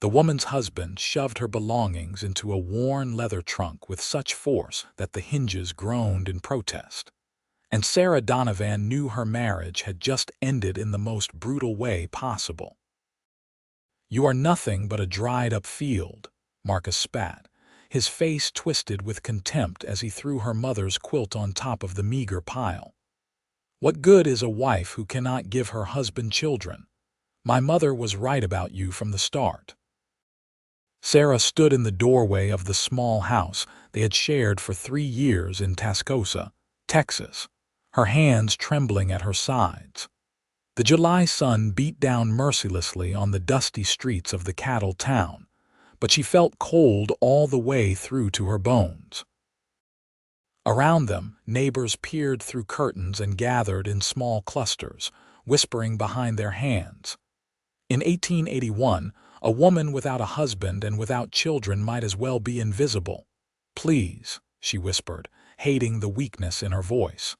The woman's husband shoved her belongings into a worn leather trunk with such force that the hinges groaned in protest. And Sarah Donovan knew her marriage had just ended in the most brutal way possible. "You are nothing but a dried-up field," Marcus spat, his face twisted with contempt as he threw her mother's quilt on top of the meager pile. "What good is a wife who cannot give her husband children? My mother was right about you from the start." Sarah stood in the doorway of the small house they had shared for 3 years in Tascosa, Texas, her hands trembling at her sides. The July sun beat down mercilessly on the dusty streets of the cattle town, but she felt cold all the way through to her bones. Around them, neighbors peered through curtains and gathered in small clusters, whispering behind their hands. In 1881, a woman without a husband and without children might as well be invisible. "Please," she whispered, hating the weakness in her voice.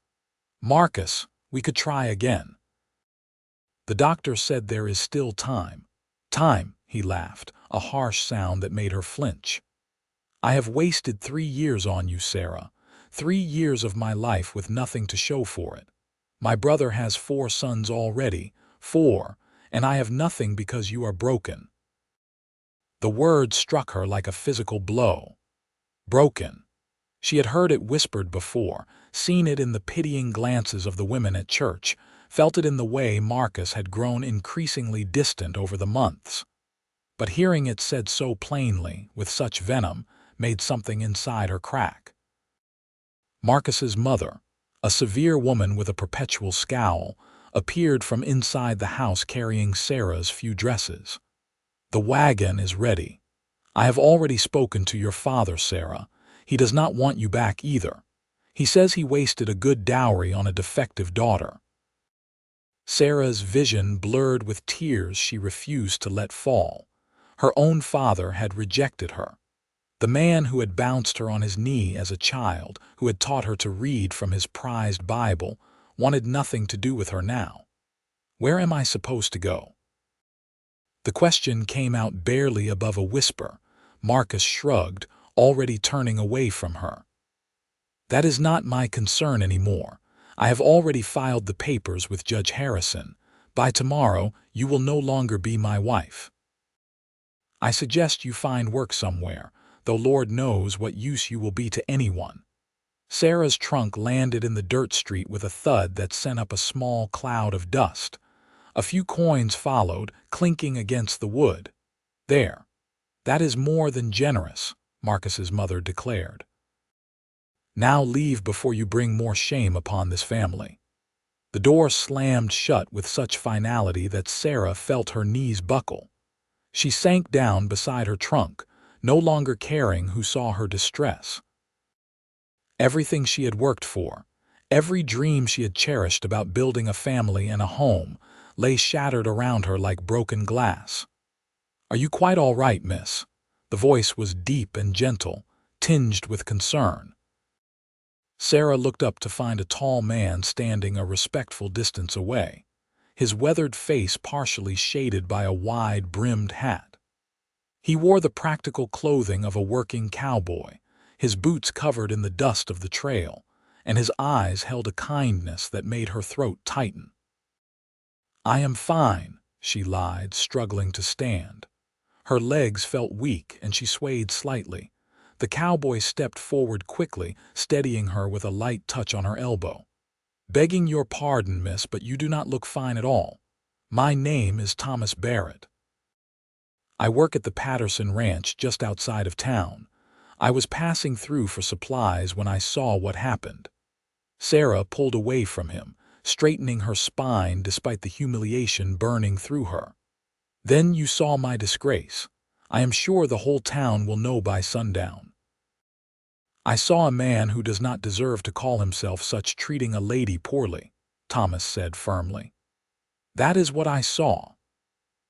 "Marcus, we could try again." "The doctor said there is still time." "Time," he laughed, a harsh sound that made her flinch. "I have wasted 3 years on you, Sarah. 3 years of my life with nothing to show for it. My brother has 4 sons already, 4, and I have nothing because you are broken." The word struck her like a physical blow. Broken. She had heard it whispered before, seen it in the pitying glances of the women at church, felt it in the way Marcus had grown increasingly distant over the months. But hearing it said so plainly, with such venom, made something inside her crack. Marcus's mother, a severe woman with a perpetual scowl, appeared from inside the house carrying Sarah's few dresses. "The wagon is ready. I have already spoken to your father, Sarah. He does not want you back either. He says he wasted a good dowry on a defective daughter." Sarah's vision blurred with tears she refused to let fall. Her own father had rejected her. The man who had bounced her on his knee as a child, who had taught her to read from his prized Bible, wanted nothing to do with her now. "Where am I supposed to go?" The question came out barely above a whisper. Marcus shrugged, already turning away from her. "That is not my concern anymore. I have already filed the papers with Judge Harrison. By tomorrow, you will no longer be my wife. I suggest you find work somewhere, though Lord knows what use you will be to anyone." Sarah's trunk landed in the dirt street with a thud that sent up a small cloud of dust. A few coins followed, clinking against the wood. "There. That is more than generous," Marcus's mother declared. "Now leave before you bring more shame upon this family." The door slammed shut with such finality that Sarah felt her knees buckle. She sank down beside her trunk, no longer caring who saw her distress. Everything she had worked for, every dream she had cherished about building a family and a home, lay shattered around her like broken glass. "Are you quite all right, miss?" The voice was deep and gentle, tinged with concern. Sarah looked up to find a tall man standing a respectful distance away, his weathered face partially shaded by a wide-brimmed hat. He wore the practical clothing of a working cowboy, his boots covered in the dust of the trail, and his eyes held a kindness that made her throat tighten. "I am fine," she lied, struggling to stand. Her legs felt weak and she swayed slightly. The cowboy stepped forward quickly, steadying her with a light touch on her elbow. "Begging your pardon, miss, but you do not look fine at all. My name is Thomas Barrett. I work at the Patterson Ranch just outside of town. I was passing through for supplies when I saw what happened." Sarah pulled away from him, straightening her spine despite the humiliation burning through her. "Then you saw my disgrace. I am sure the whole town will know by sundown." "I saw a man who does not deserve to call himself such treating a lady poorly," Thomas said firmly. "That is what I saw."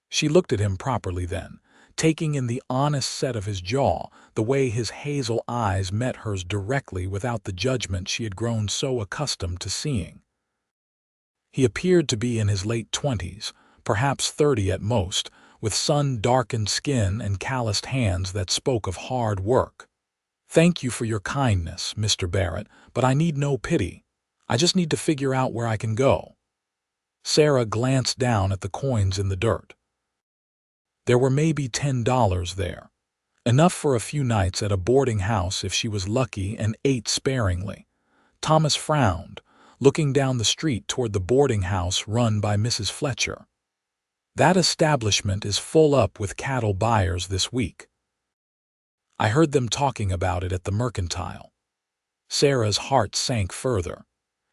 She looked at him properly then, taking in the honest set of his jaw, the way his hazel eyes met hers directly without the judgment she had grown so accustomed to seeing. He appeared to be in his late 20s, perhaps 30 at most, with sun-darkened skin and calloused hands that spoke of hard work. "Thank you for your kindness, Mr. Barrett, but I need no pity. I just need to figure out where I can go." Sarah glanced down at the coins in the dirt. There were maybe $10 there, enough for a few nights at a boarding house if she was lucky, and ate sparingly. Thomas frowned, looking down the street toward the boarding house run by Mrs. Fletcher. "That establishment is full up with cattle buyers this week. I heard them talking about it at the Mercantile." Sarah's heart sank further.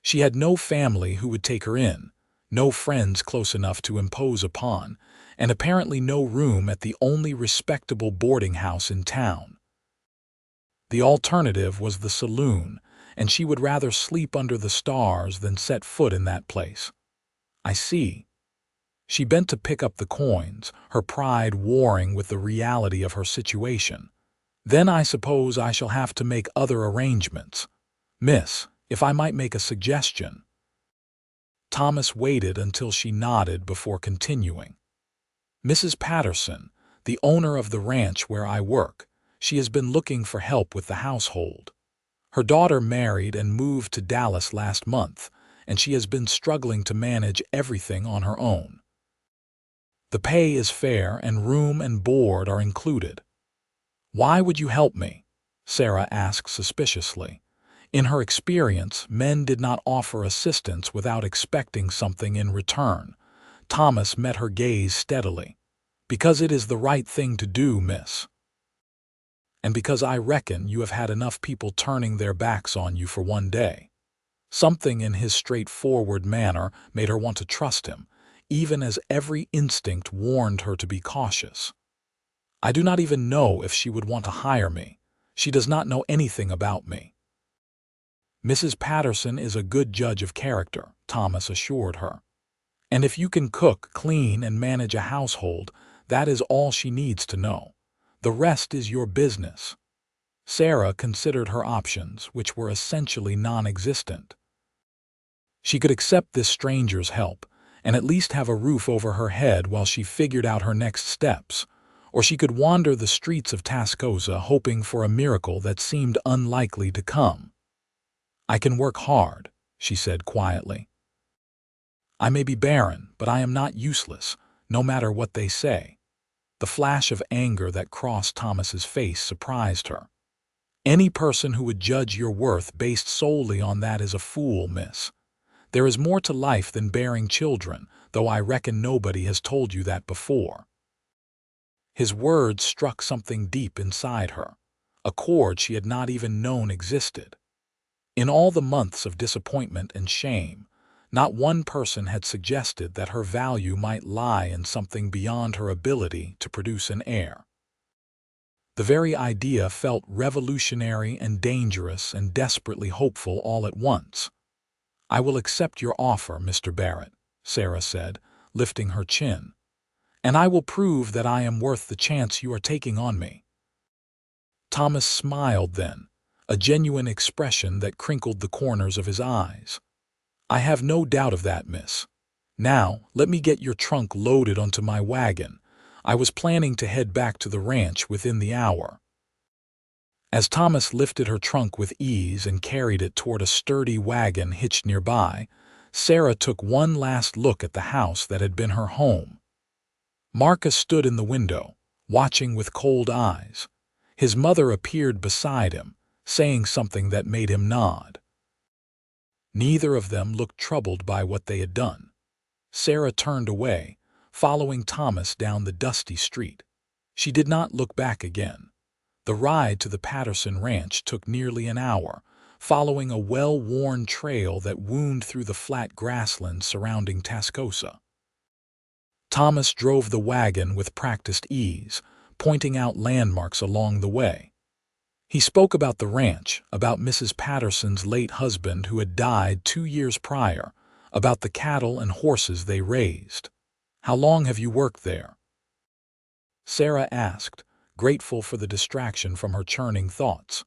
She had no family who would take her in, no friends close enough to impose upon, and apparently no room at the only respectable boarding house in town. The alternative was the saloon, and she would rather sleep under the stars than set foot in that place. "I see." She bent to pick up the coins, her pride warring with the reality of her situation. "Then I suppose I shall have to make other arrangements. Miss, if I might make a suggestion." Thomas waited until she nodded before continuing. "Mrs. Patterson, the owner of the ranch where I work, she has been looking for help with the household. Her daughter married and moved to Dallas last month, and she has been struggling to manage everything on her own. The pay is fair and room and board are included." "Why would you help me?" Sarah asked suspiciously. In her experience, men did not offer assistance without expecting something in return. Thomas met her gaze steadily. "Because it is the right thing to do, miss. And because I reckon you have had enough people turning their backs on you for one day." Something in his straightforward manner made her want to trust him, even as every instinct warned her to be cautious. "I do not even know if she would want to hire me. She does not know anything about me." "Mrs. Patterson is a good judge of character," Thomas assured her. "And if you can cook, clean, and manage a household, that is all she needs to know. The rest is your business." Sarah considered her options, which were essentially non-existent. She could accept this stranger's help and at least have a roof over her head while she figured out her next steps, or she could wander the streets of Tascosa hoping for a miracle that seemed unlikely to come. "I can work hard," she said quietly. "I may be barren, but I am not useless, no matter what they say." The flash of anger that crossed Thomas's face surprised her. "Any person who would judge your worth based solely on that is a fool, miss. There is more to life than bearing children, though I reckon nobody has told you that before." His words struck something deep inside her, a chord she had not even known existed. In all the months of disappointment and shame, not one person had suggested that her value might lie in something beyond her ability to produce an heir. The very idea felt revolutionary and dangerous and desperately hopeful all at once. "I will accept your offer, Mr. Barrett," Sarah said, lifting her chin. "And I will prove that I am worth the chance you are taking on me." Thomas smiled then, a genuine expression that crinkled the corners of his eyes. "I have no doubt of that, miss. Now, let me get your trunk loaded onto my wagon. I was planning to head back to the ranch within the hour." As Thomas lifted her trunk with ease and carried it toward a sturdy wagon hitched nearby, Sarah took one last look at the house that had been her home. Marcus stood in the window, watching with cold eyes. His mother appeared beside him, saying something that made him nod. Neither of them looked troubled by what they had done. Sarah turned away, following Thomas down the dusty street. She did not look back again. The ride to the Patterson ranch took nearly an hour, following a well-worn trail that wound through the flat grasslands surrounding Tascosa. Thomas drove the wagon with practiced ease, pointing out landmarks along the way. He spoke about the ranch, about Mrs. Patterson's late husband who had died 2 years prior, about the cattle and horses they raised. "How long have you worked there?" Sarah asked, grateful for the distraction from her churning thoughts.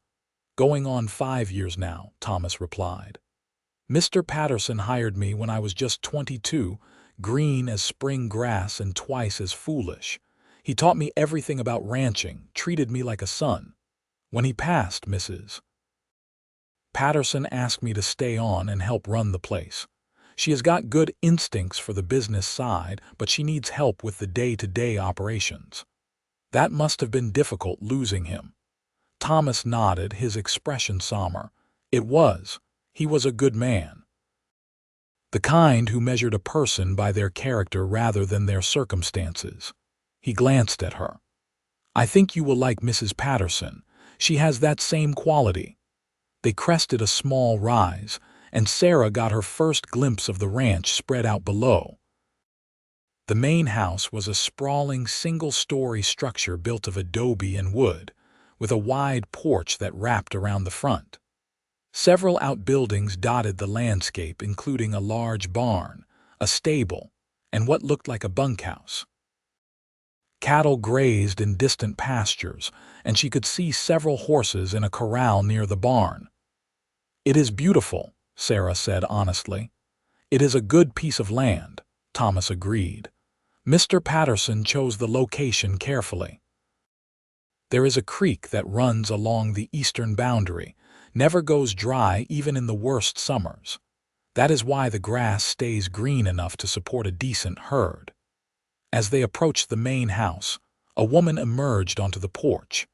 "Going on 5 years now," Thomas replied. "Mr. Patterson hired me when I was just 22, green as spring grass and twice as foolish. He taught me everything about ranching, treated me like a son. When he passed, Mrs. Patterson asked me to stay on and help run the place. She has got good instincts for the business side, but she needs help with the day-to-day operations. That must have been difficult losing him. Thomas nodded, his expression somber. It was. He was a good man. The kind who measured a person by their character rather than their circumstances. He glanced at her. I think you will like Mrs. Patterson. She has that same quality. They crested a small rise, and Sarah got her first glimpse of the ranch spread out below. The main house was a sprawling single-story structure built of adobe and wood, with a wide porch that wrapped around the front. Several outbuildings dotted the landscape, including a large barn, a stable, and what looked like a bunkhouse. Cattle grazed in distant pastures, and she could see several horses in a corral near the barn. It is beautiful, Sarah said honestly. It is a good piece of land, Thomas agreed. Mr. Patterson chose the location carefully. There is a creek that runs along the eastern boundary, never goes dry even in the worst summers. That is why the grass stays green enough to support a decent herd. As they approached the main house, a woman emerged onto the porch.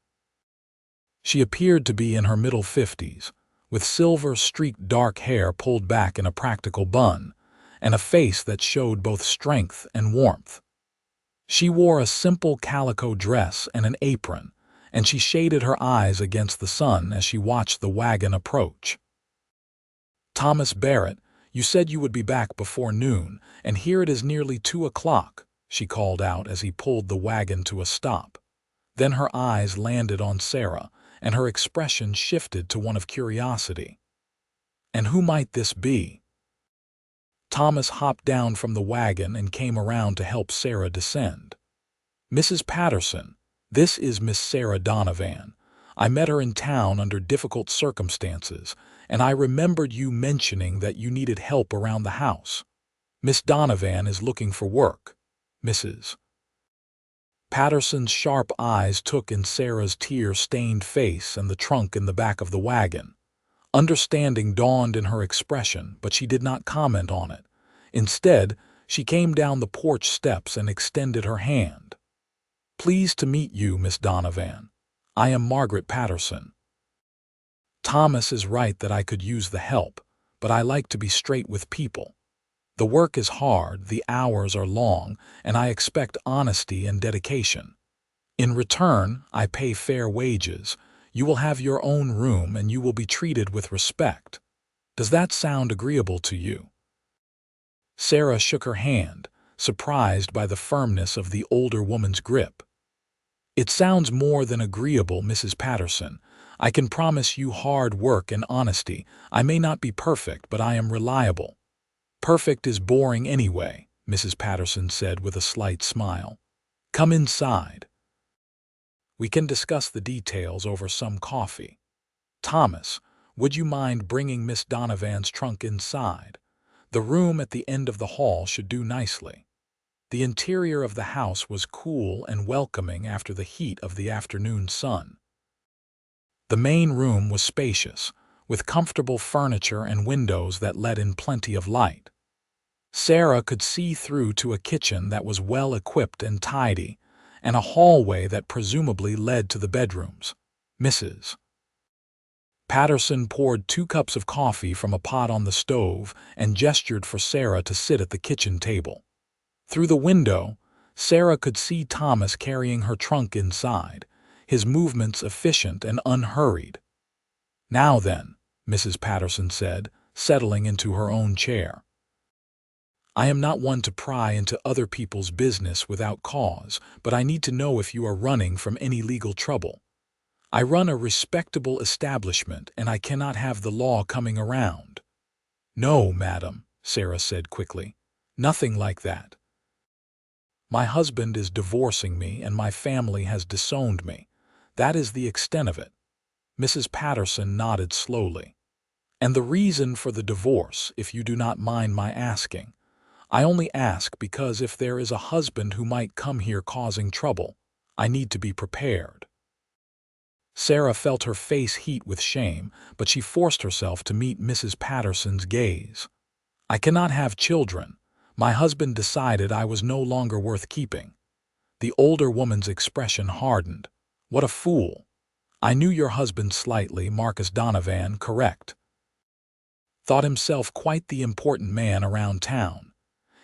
She appeared to be in her middle 50s, with silver-streaked dark hair pulled back in a practical bun, and a face that showed both strength and warmth. She wore a simple calico dress and an apron, and she shaded her eyes against the sun as she watched the wagon approach. Thomas Barrett, you said you would be back before noon, and here it is nearly 2 o'clock, she called out as he pulled the wagon to a stop. Then her eyes landed on Sarah, and her expression shifted to one of curiosity. And who might this be? Thomas hopped down from the wagon and came around to help Sarah descend. Mrs. Patterson, this is Miss Sarah Donovan. I met her in town under difficult circumstances, and I remembered you mentioning that you needed help around the house. Miss Donovan is looking for work. Mrs. Patterson's sharp eyes took in Sarah's tear-stained face and the trunk in the back of the wagon. Understanding dawned in her expression, but she did not comment on it. Instead, she came down the porch steps and extended her hand. Pleased to meet you, Miss Donovan. I am Margaret Patterson. Thomas is right that I could use the help, but I like to be straight with people. The work is hard, the hours are long, and I expect honesty and dedication. In return, I pay fair wages. You will have your own room and you will be treated with respect. Does that sound agreeable to you? Sarah shook her hand, surprised by the firmness of the older woman's grip. It sounds more than agreeable, Mrs. Patterson. I can promise you hard work and honesty. I may not be perfect, but I am reliable. Perfect is boring anyway, Mrs. Patterson said with a slight smile. Come inside. We can discuss the details over some coffee. Thomas, would you mind bringing Miss Donovan's trunk inside? The room at the end of the hall should do nicely. The interior of the house was cool and welcoming after the heat of the afternoon sun. The main room was spacious, with comfortable furniture and windows that let in plenty of light. Sarah could see through to a kitchen that was well equipped and tidy, and a hallway that presumably led to the bedrooms. Mrs. Patterson poured 2 cups of coffee from a pot on the stove and gestured for Sarah to sit at the kitchen table. Through the window, Sarah could see Thomas carrying her trunk inside, his movements efficient and unhurried. Now then, Mrs. Patterson said, settling into her own chair. I am not one to pry into other people's business without cause, but I need to know if you are running from any legal trouble. I run a respectable establishment, and I cannot have the law coming around. No, madam, Sarah said quickly. Nothing like that. My husband is divorcing me, and my family has disowned me. That is the extent of it. Mrs. Patterson nodded slowly. And the reason for the divorce, if you do not mind my asking? I only ask because if there is a husband who might come here causing trouble, I need to be prepared." Sarah felt her face heat with shame, but she forced herself to meet Mrs. Patterson's gaze. "I cannot have children. My husband decided I was no longer worth keeping." The older woman's expression hardened. "What a fool! I knew your husband slightly, Marcus Donovan, correct? Thought himself quite the important man around town.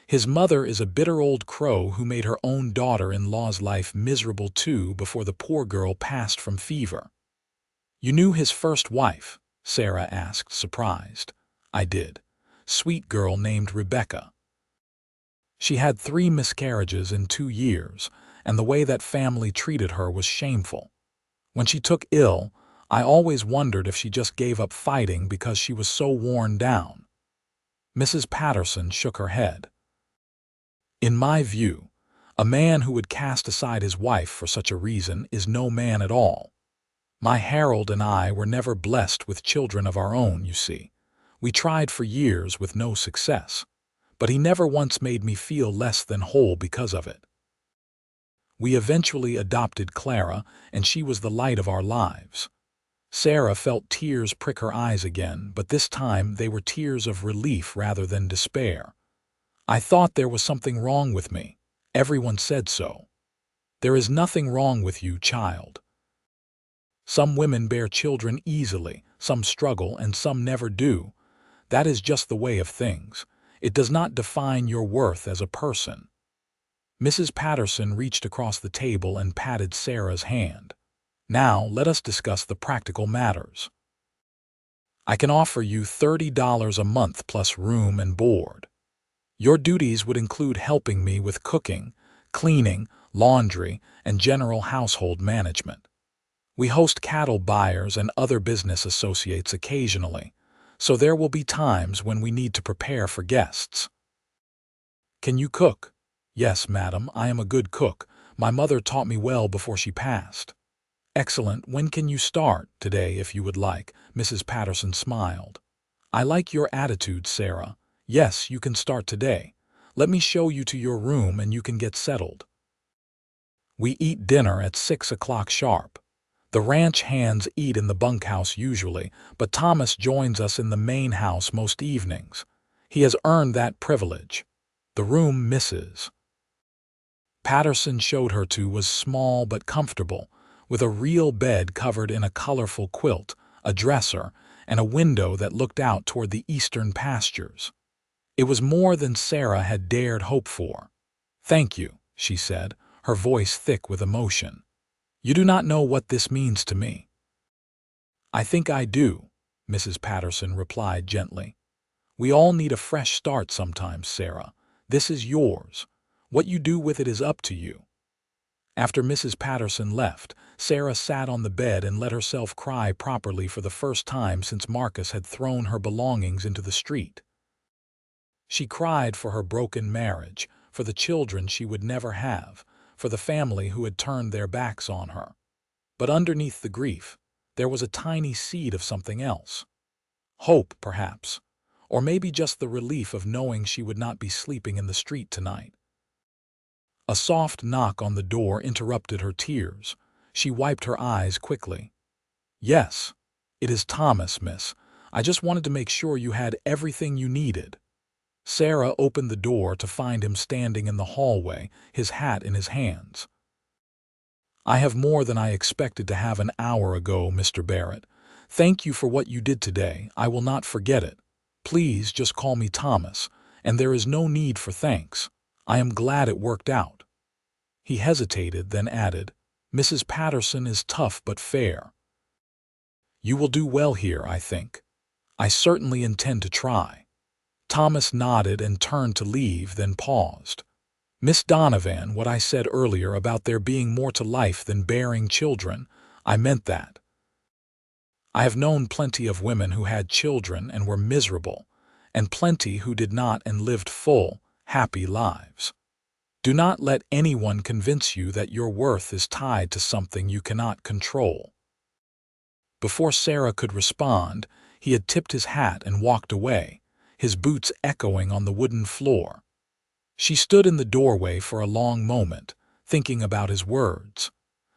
His mother is a bitter old crow who made her own daughter-in-law's life miserable too before the poor girl passed from fever." "You knew his first wife?" Sarah asked, surprised. "I did. Sweet girl named Rebecca. She had 3 miscarriages in 2 years, and the way that family treated her was shameful. When she took ill, I always wondered if she just gave up fighting because she was so worn down." Mrs. Patterson shook her head. "In my view, a man who would cast aside his wife for such a reason is no man at all. My Harold and I were never blessed with children of our own, you see. We tried for years with no success, but he never once made me feel less than whole because of it. We eventually adopted Clara, and she was the light of our lives." Sarah felt tears prick her eyes again, but this time they were tears of relief rather than despair. "I thought there was something wrong with me. Everyone said so." "There is nothing wrong with you, child. Some women bear children easily, some struggle, and some never do. That is just the way of things. It does not define your worth as a person." Mrs. Patterson reached across the table and patted Sarah's hand. "Now let us discuss the practical matters. I can offer you $30 a month plus room and board. Your duties would include helping me with cooking, cleaning, laundry, and general household management. We host cattle buyers and other business associates occasionally, so there will be times when we need to prepare for guests." "Can you cook?" "Yes, madam, I am a good cook. My mother taught me well before she passed." "Excellent. When can you start?" "Today, if you would like." Mrs. Patterson smiled. "I like your attitude, Sarah. Yes, you can start today. Let me show you to your room and you can get settled. We eat dinner at 6 o'clock sharp. The ranch hands eat in the bunkhouse usually, but Thomas joins us in the main house most evenings. He has earned that privilege. The room Mrs. Patterson showed her to was small but comfortable, with a real bed covered in a colorful quilt, a dresser, and a window that looked out toward the eastern pastures. It was more than Sarah had dared hope for. "Thank you," she said, her voice thick with emotion. "You do not know what this means to me." "I think I do," Mrs. Patterson replied gently. "We all need a fresh start sometimes, Sarah. This is yours. What you do with it is up to you." After Mrs. Patterson left, Sarah sat on the bed and let herself cry properly for the first time since Marcus had thrown her belongings into the street. She cried for her broken marriage, for the children she would never have, for the family who had turned their backs on her. But underneath the grief, there was a tiny seed of something else. Hope, perhaps, or maybe just the relief of knowing she would not be sleeping in the street tonight. A soft knock on the door interrupted her tears. She wiped her eyes quickly. "Yes, it is Thomas, miss. I just wanted to make sure you had everything you needed." Sarah opened the door to find him standing in the hallway, his hat in his hands. "I have more than I expected to have an hour ago, Mr. Barrett. Thank you for what you did today. I will not forget it. Please just call me Thomas, and there is no need for thanks. I am glad it worked out." He hesitated, then added, "Mrs. Patterson is tough but fair. You will do well here, I think. I certainly intend to try." Thomas nodded and turned to leave, then paused. "Miss Donovan, what I said earlier about there being more to life than bearing children, I meant that. I have known plenty of women who had children and were miserable, and plenty who did not and lived full, happy lives. Do not let anyone convince you that your worth is tied to something you cannot control." Before Sarah could respond, he had tipped his hat and walked away, his boots echoing on the wooden floor. She stood in the doorway for a long moment, thinking about his words.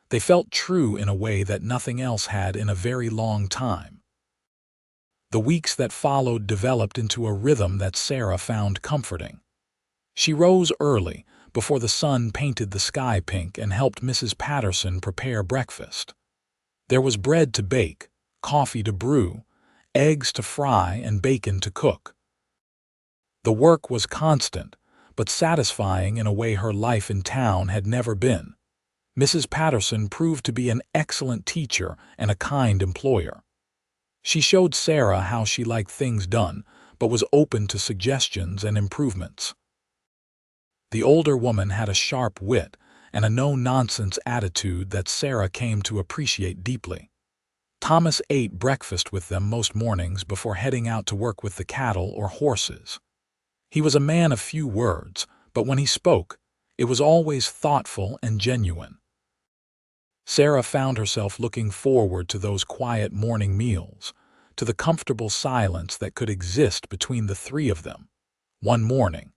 They felt true in a way that nothing else had in a very long time. The weeks that followed developed into a rhythm that Sarah found comforting. She rose early, before the sun painted the sky pink, and helped Mrs. Patterson prepare breakfast. There was bread to bake, coffee to brew, eggs to fry, and bacon to cook. The work was constant, but satisfying in a way her life in town had never been. Mrs. Patterson proved to be an excellent teacher and a kind employer. She showed Sarah how she liked things done, but was open to suggestions and improvements. The older woman had a sharp wit and a no-nonsense attitude that Sarah came to appreciate deeply. Thomas ate breakfast with them most mornings before heading out to work with the cattle or horses. He was a man of few words, but when he spoke, it was always thoughtful and genuine. Sarah found herself looking forward to those quiet morning meals, to the comfortable silence that could exist between the three of them. One morning,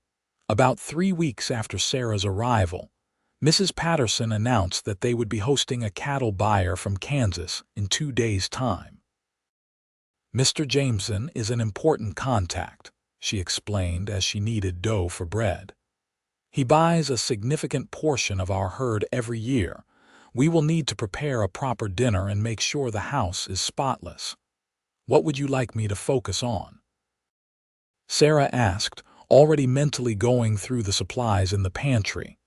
about 3 weeks after Sarah's arrival, Mrs. Patterson announced that they would be hosting a cattle buyer from Kansas in 2 days' time. "Mr. Jameson is an important contact," she explained as she kneaded dough for bread. "He buys a significant portion of our herd every year. We will need to prepare a proper dinner and make sure the house is spotless. What would you like me to focus on?" Sarah asked, already mentally going through the supplies in the pantry.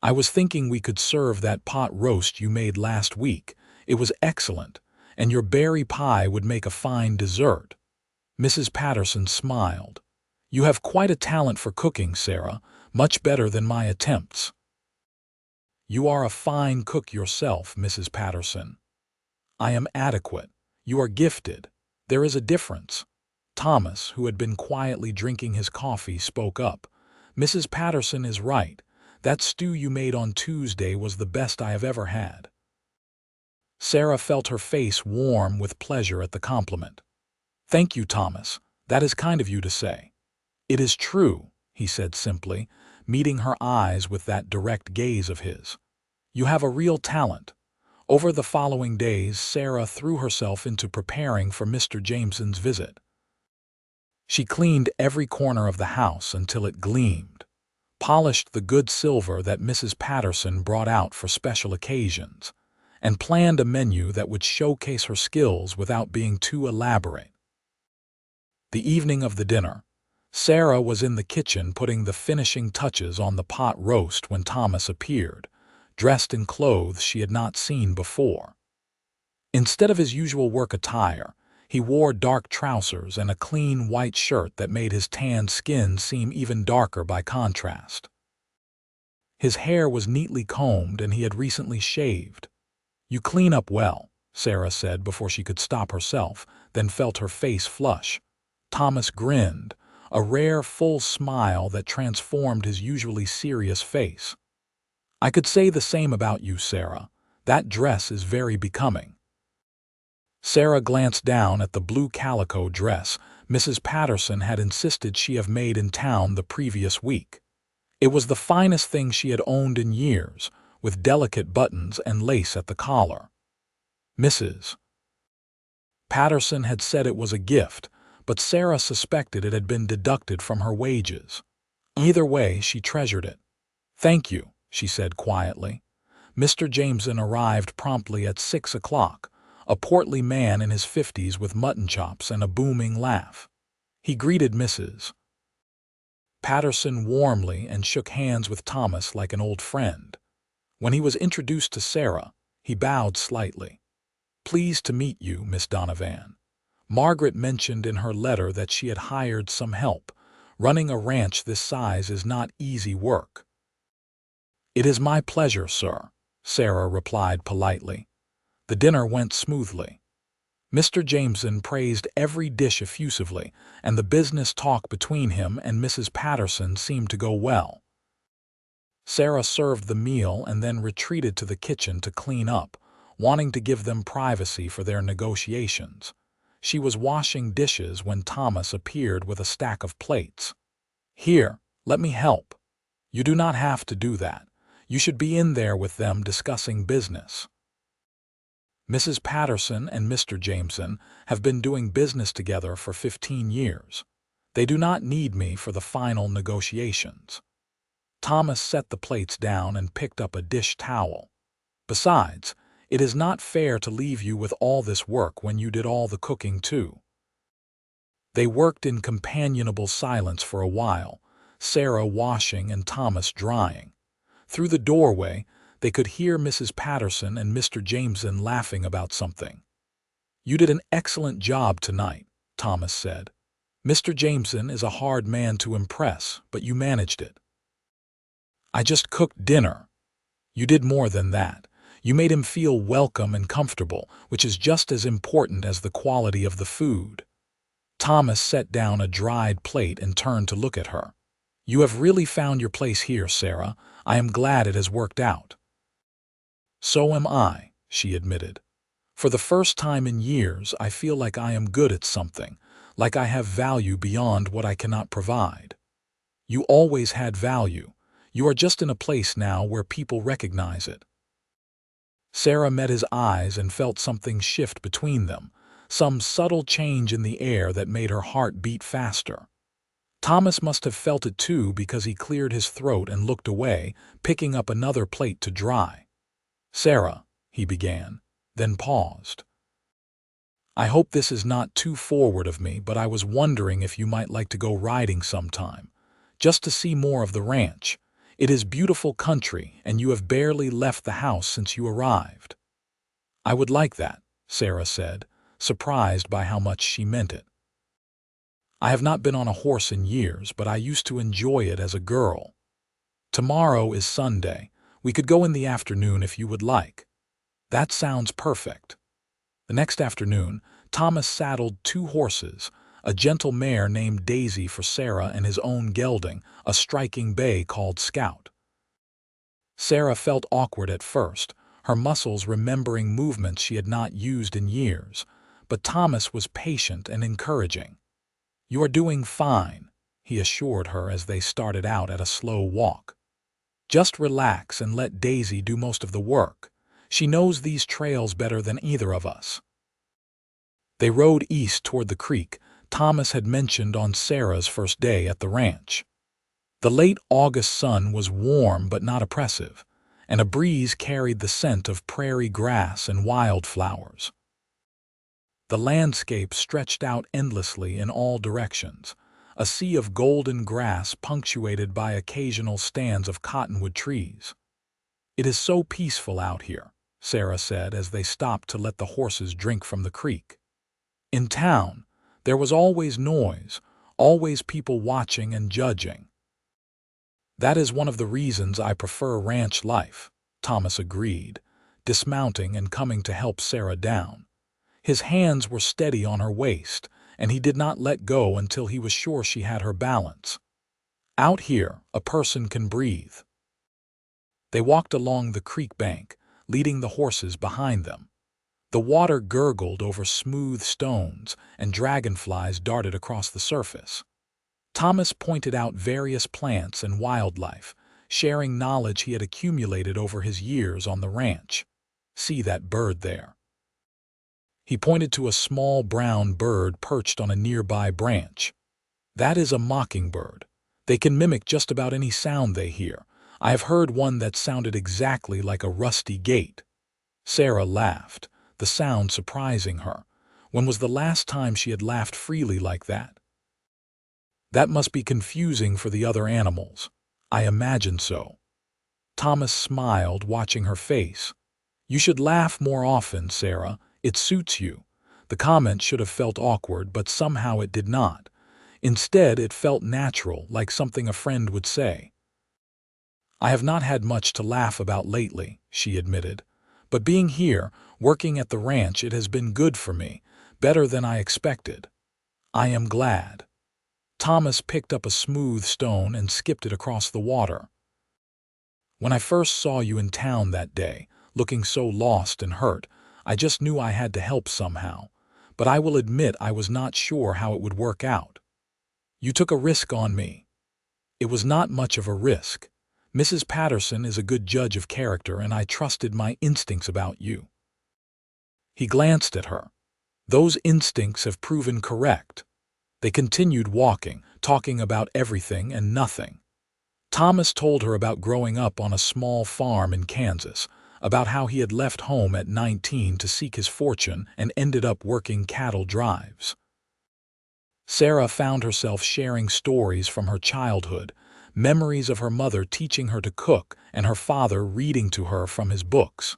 "I was thinking we could serve that pot roast you made last week. It was excellent, and your berry pie would make a fine dessert." Mrs. Patterson smiled. "You have quite a talent for cooking, Sarah, much better than my attempts." "You are a fine cook yourself, Mrs. Patterson." "I am adequate. You are gifted. There is a difference." Thomas, who had been quietly drinking his coffee, spoke up. "Mrs. Patterson is right. That stew you made on Tuesday was the best I have ever had." Sarah felt her face warm with pleasure at the compliment. "Thank you, Thomas. That is kind of you to say." "It is true," he said simply, meeting her eyes with that direct gaze of his. "You have a real talent." Over the following days, Sarah threw herself into preparing for Mr. Jameson's visit. She cleaned every corner of the house until it gleamed, polished the good silver that Mrs. Patterson brought out for special occasions, and planned a menu that would showcase her skills without being too elaborate. The evening of the dinner, Sarah was in the kitchen putting the finishing touches on the pot roast when Thomas appeared, dressed in clothes she had not seen before. Instead of his usual work attire, he wore dark trousers and a clean white shirt that made his tanned skin seem even darker by contrast. His hair was neatly combed and he had recently shaved. "You clean up well," Sarah said before she could stop herself, then felt her face flush. Thomas grinned, a rare full smile that transformed his usually serious face. "I could say the same about you, Sarah. That dress is very becoming." Sarah glanced down at the blue calico dress Mrs. Patterson had insisted she have made in town the previous week. It was the finest thing she had owned in years, with delicate buttons and lace at the collar. Mrs. Patterson had said it was a gift, but Sarah suspected it had been deducted from her wages. Either way, she treasured it. "Thank you," she said quietly. Mr. Jameson arrived promptly at 6 o'clock, a portly man in his 50s with mutton chops and a booming laugh. He greeted Mrs. Patterson warmly and shook hands with Thomas like an old friend. When he was introduced to Sarah, he bowed slightly. "Pleased to meet you, Miss Donovan. Margaret mentioned in her letter that she had hired some help. Running a ranch this size is not easy work." "It is my pleasure, sir," Sarah replied politely. The dinner went smoothly. Mr. Jameson praised every dish effusively, and the business talk between him and Mrs. Patterson seemed to go well. Sarah served the meal and then retreated to the kitchen to clean up, wanting to give them privacy for their negotiations. She was washing dishes when Thomas appeared with a stack of plates. "Here, let me help." "You do not have to do that. You should be in there with them discussing business. Mrs. Patterson and Mr. Jameson have been doing business together for 15 years. They do not need me for the final negotiations. Thomas set the plates down and picked up a dish towel. Besides, it is not fair to leave you with all this work when you did all the cooking too. They worked in companionable silence for a while, Sarah washing and Thomas drying. Through the doorway, they could hear Mrs. Patterson and Mr. Jameson laughing about something. "You did an excellent job tonight," Thomas said. "Mr. Jameson is a hard man to impress, but you managed it." "I just cooked dinner." "You did more than that. You made him feel welcome and comfortable, which is just as important as the quality of the food." Thomas set down a dried plate and turned to look at her. "You have really found your place here, Sarah. I am glad it has worked out." "So am I," she admitted. "For the first time in years, I feel like I am good at something, like I have value beyond what I cannot provide." "You always had value. You are just in a place now where people recognize it." Sarah met his eyes and felt something shift between them, some subtle change in the air that made her heart beat faster. Thomas must have felt it too because he cleared his throat and looked away, picking up another plate to dry. "Sarah," he began, then paused. "I hope this is not too forward of me, but I was wondering if you might like to go riding sometime, just to see more of the ranch. It is beautiful country, and you have barely left the house since you arrived." "I would like that," Sarah said, surprised by how much she meant it. "I have not been on a horse in years, but I used to enjoy it as a girl. Tomorrow is Sunday. We could go in the afternoon if you would like." "That sounds perfect." The next afternoon, Thomas saddled 2 horses, a gentle mare named Daisy for Sarah and his own gelding, a striking bay called Scout. Sarah felt awkward at first, her muscles remembering movements she had not used in years, but Thomas was patient and encouraging. "You are doing fine," he assured her as they started out at a slow walk. "Just relax and let Daisy do most of the work. She knows these trails better than either of us." They rode east toward the creek Thomas had mentioned on Sarah's first day at the ranch. The late August sun was warm but not oppressive, and a breeze carried the scent of prairie grass and wildflowers. The landscape stretched out endlessly in all directions, a sea of golden grass punctuated by occasional stands of cottonwood trees. "It is so peaceful out here," Sarah said as they stopped to let the horses drink from the creek. "In town, there was always noise, always people watching and judging." "That is one of the reasons I prefer ranch life," Thomas agreed, dismounting and coming to help Sarah down. His hands were steady on her waist, and he did not let go until he was sure she had her balance. "Out here, a person can breathe." They walked along the creek bank, leading the horses behind them. The water gurgled over smooth stones, and dragonflies darted across the surface. Thomas pointed out various plants and wildlife, sharing knowledge he had accumulated over his years on the ranch. "See that bird there?" He pointed to a small brown bird perched on a nearby branch. "That is a mockingbird. They can mimic just about any sound they hear. I have heard one that sounded exactly like a rusty gate." Sarah laughed, the sound surprising her. When was the last time she had laughed freely like that? "That must be confusing for the other animals." "I imagine so." Thomas smiled, watching her face. "You should laugh more often, Sarah. It suits you." The comment should have felt awkward, but somehow it did not. Instead, it felt natural, like something a friend would say. "I have not had much to laugh about lately," she admitted. "But being here, working at the ranch, it has been good for me, better than I expected." "I am glad." Thomas picked up a smooth stone and skipped it across the water. "When I first saw you in town that day, looking so lost and hurt, I just knew I had to help somehow, but I will admit I was not sure how it would work out. You took a risk on me." "It was not much of a risk. Mrs. Patterson is a good judge of character, and I trusted my instincts about you." He glanced at her. "Those instincts have proven correct." They continued walking, talking about everything and nothing. Thomas told her about growing up on a small farm in Kansas, about how he had left home at 19 to seek his fortune and ended up working cattle drives. Sarah found herself sharing stories from her childhood, memories of her mother teaching her to cook and her father reading to her from his books.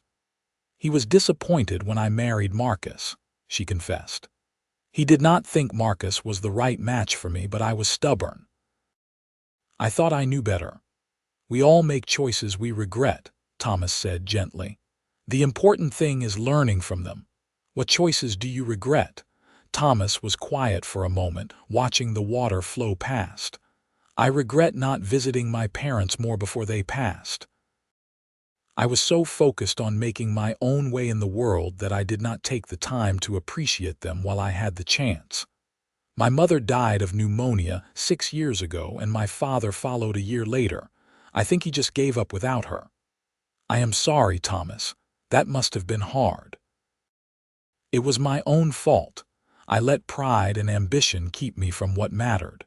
"He was disappointed when I married Marcus," she confessed. "He did not think Marcus was the right match for me, but I was stubborn. I thought I knew better." "We all make choices we regret," Thomas said gently. "The important thing is learning from them." "What choices do you regret?" Thomas was quiet for a moment, watching the water flow past. "I regret not visiting my parents more before they passed. I was so focused on making my own way in the world that I did not take the time to appreciate them while I had the chance. My mother died of pneumonia 6 years ago, and my father followed a year later. I think he just gave up without her." "I am sorry, Thomas. That must have been hard." "It was my own fault. I let pride and ambition keep me from what mattered."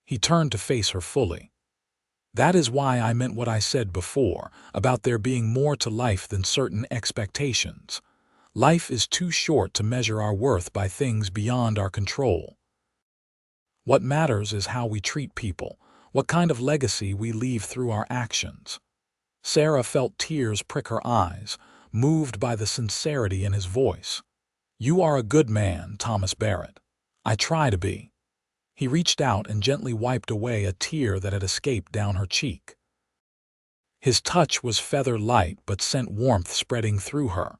He turned to face her fully. "That is why I meant what I said before, about there being more to life than certain expectations. Life is too short to measure our worth by things beyond our control. What matters is how we treat people, what kind of legacy we leave through our actions." Sarah felt tears prick her eyes, moved by the sincerity in his voice. "You are a good man, Thomas Barrett. I try to be." He reached out and gently wiped away a tear that had escaped down her cheek. His touch was feather light but sent warmth spreading through her.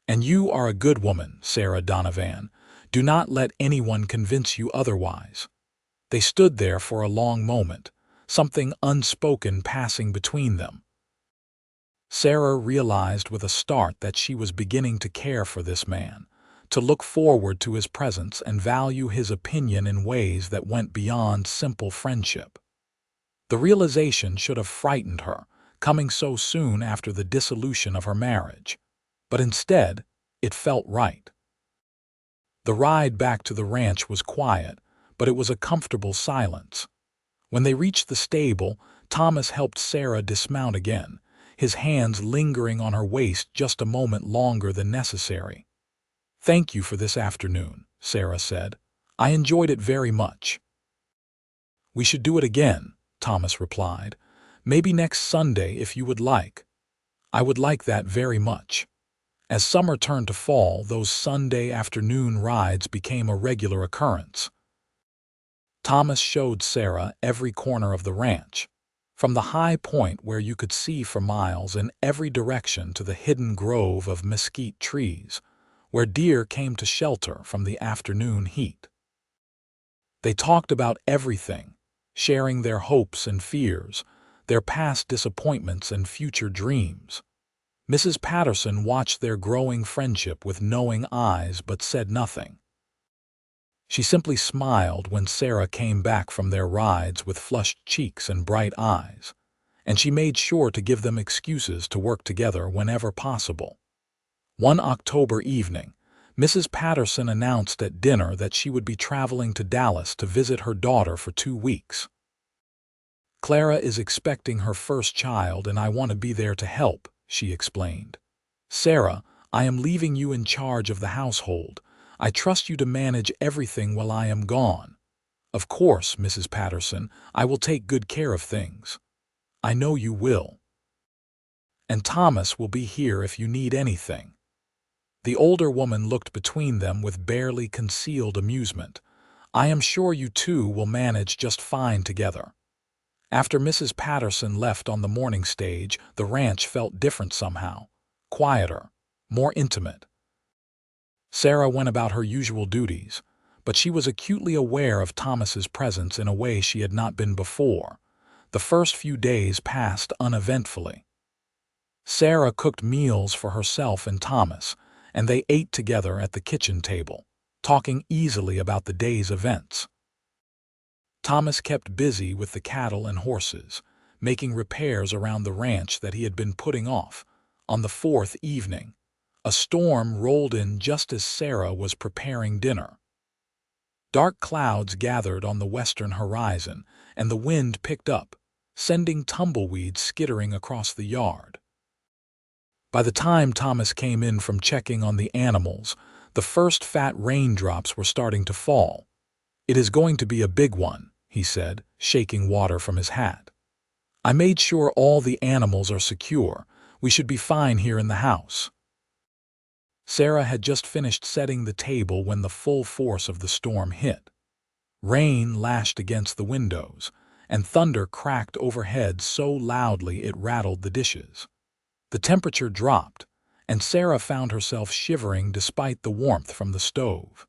"And you are a good woman, Sarah Donovan. Do not let anyone convince you otherwise." They stood there for a long moment, something unspoken passing between them. Sarah realized with a start that she was beginning to care for this man, to look forward to his presence and value his opinion in ways that went beyond simple friendship. The realization should have frightened her, coming so soon after the dissolution of her marriage. But instead, it felt right. The ride back to the ranch was quiet, but it was a comfortable silence. When they reached the stable, Thomas helped Sarah dismount again, his hands lingering on her waist just a moment longer than necessary. "Thank you for this afternoon," Sarah said. "I enjoyed it very much." "We should do it again," Thomas replied. "Maybe next Sunday if you would like." "I would like that very much." As summer turned to fall, those Sunday afternoon rides became a regular occurrence. Thomas showed Sarah every corner of the ranch, from the high point where you could see for miles in every direction to the hidden grove of mesquite trees, where deer came to shelter from the afternoon heat. They talked about everything, sharing their hopes and fears, their past disappointments and future dreams. Mrs. Patterson watched their growing friendship with knowing eyes but said nothing. She simply smiled when Sarah came back from their rides with flushed cheeks and bright eyes, and she made sure to give them excuses to work together whenever possible. One October evening, Mrs. Patterson announced at dinner that she would be traveling to Dallas to visit her daughter for 2 weeks. "Clara is expecting her first child and I want to be there to help," she explained. "Sarah, I am leaving you in charge of the household. I trust you to manage everything while I am gone." "Of course, Mrs. Patterson, I will take good care of things." "I know you will. And Thomas will be here if you need anything." The older woman looked between them with barely concealed amusement. "I am sure you two will manage just fine together." After Mrs. Patterson left on the morning stage, the ranch felt different somehow, quieter, more intimate. Sarah went about her usual duties, but she was acutely aware of Thomas's presence in a way she had not been before. The first few days passed uneventfully. Sarah cooked meals for herself and Thomas, and they ate together at the kitchen table, talking easily about the day's events. Thomas kept busy with the cattle and horses, making repairs around the ranch that he had been putting off. On the fourth evening, a storm rolled in just as Sarah was preparing dinner. Dark clouds gathered on the western horizon, and the wind picked up, sending tumbleweeds skittering across the yard. By the time Thomas came in from checking on the animals, the first fat raindrops were starting to fall. "It is going to be a big one," he said, shaking water from his hat. "I made sure all the animals are secure. We should be fine here in the house." Sarah had just finished setting the table when the full force of the storm hit. Rain lashed against the windows, and thunder cracked overhead so loudly it rattled the dishes. The temperature dropped, and Sarah found herself shivering despite the warmth from the stove.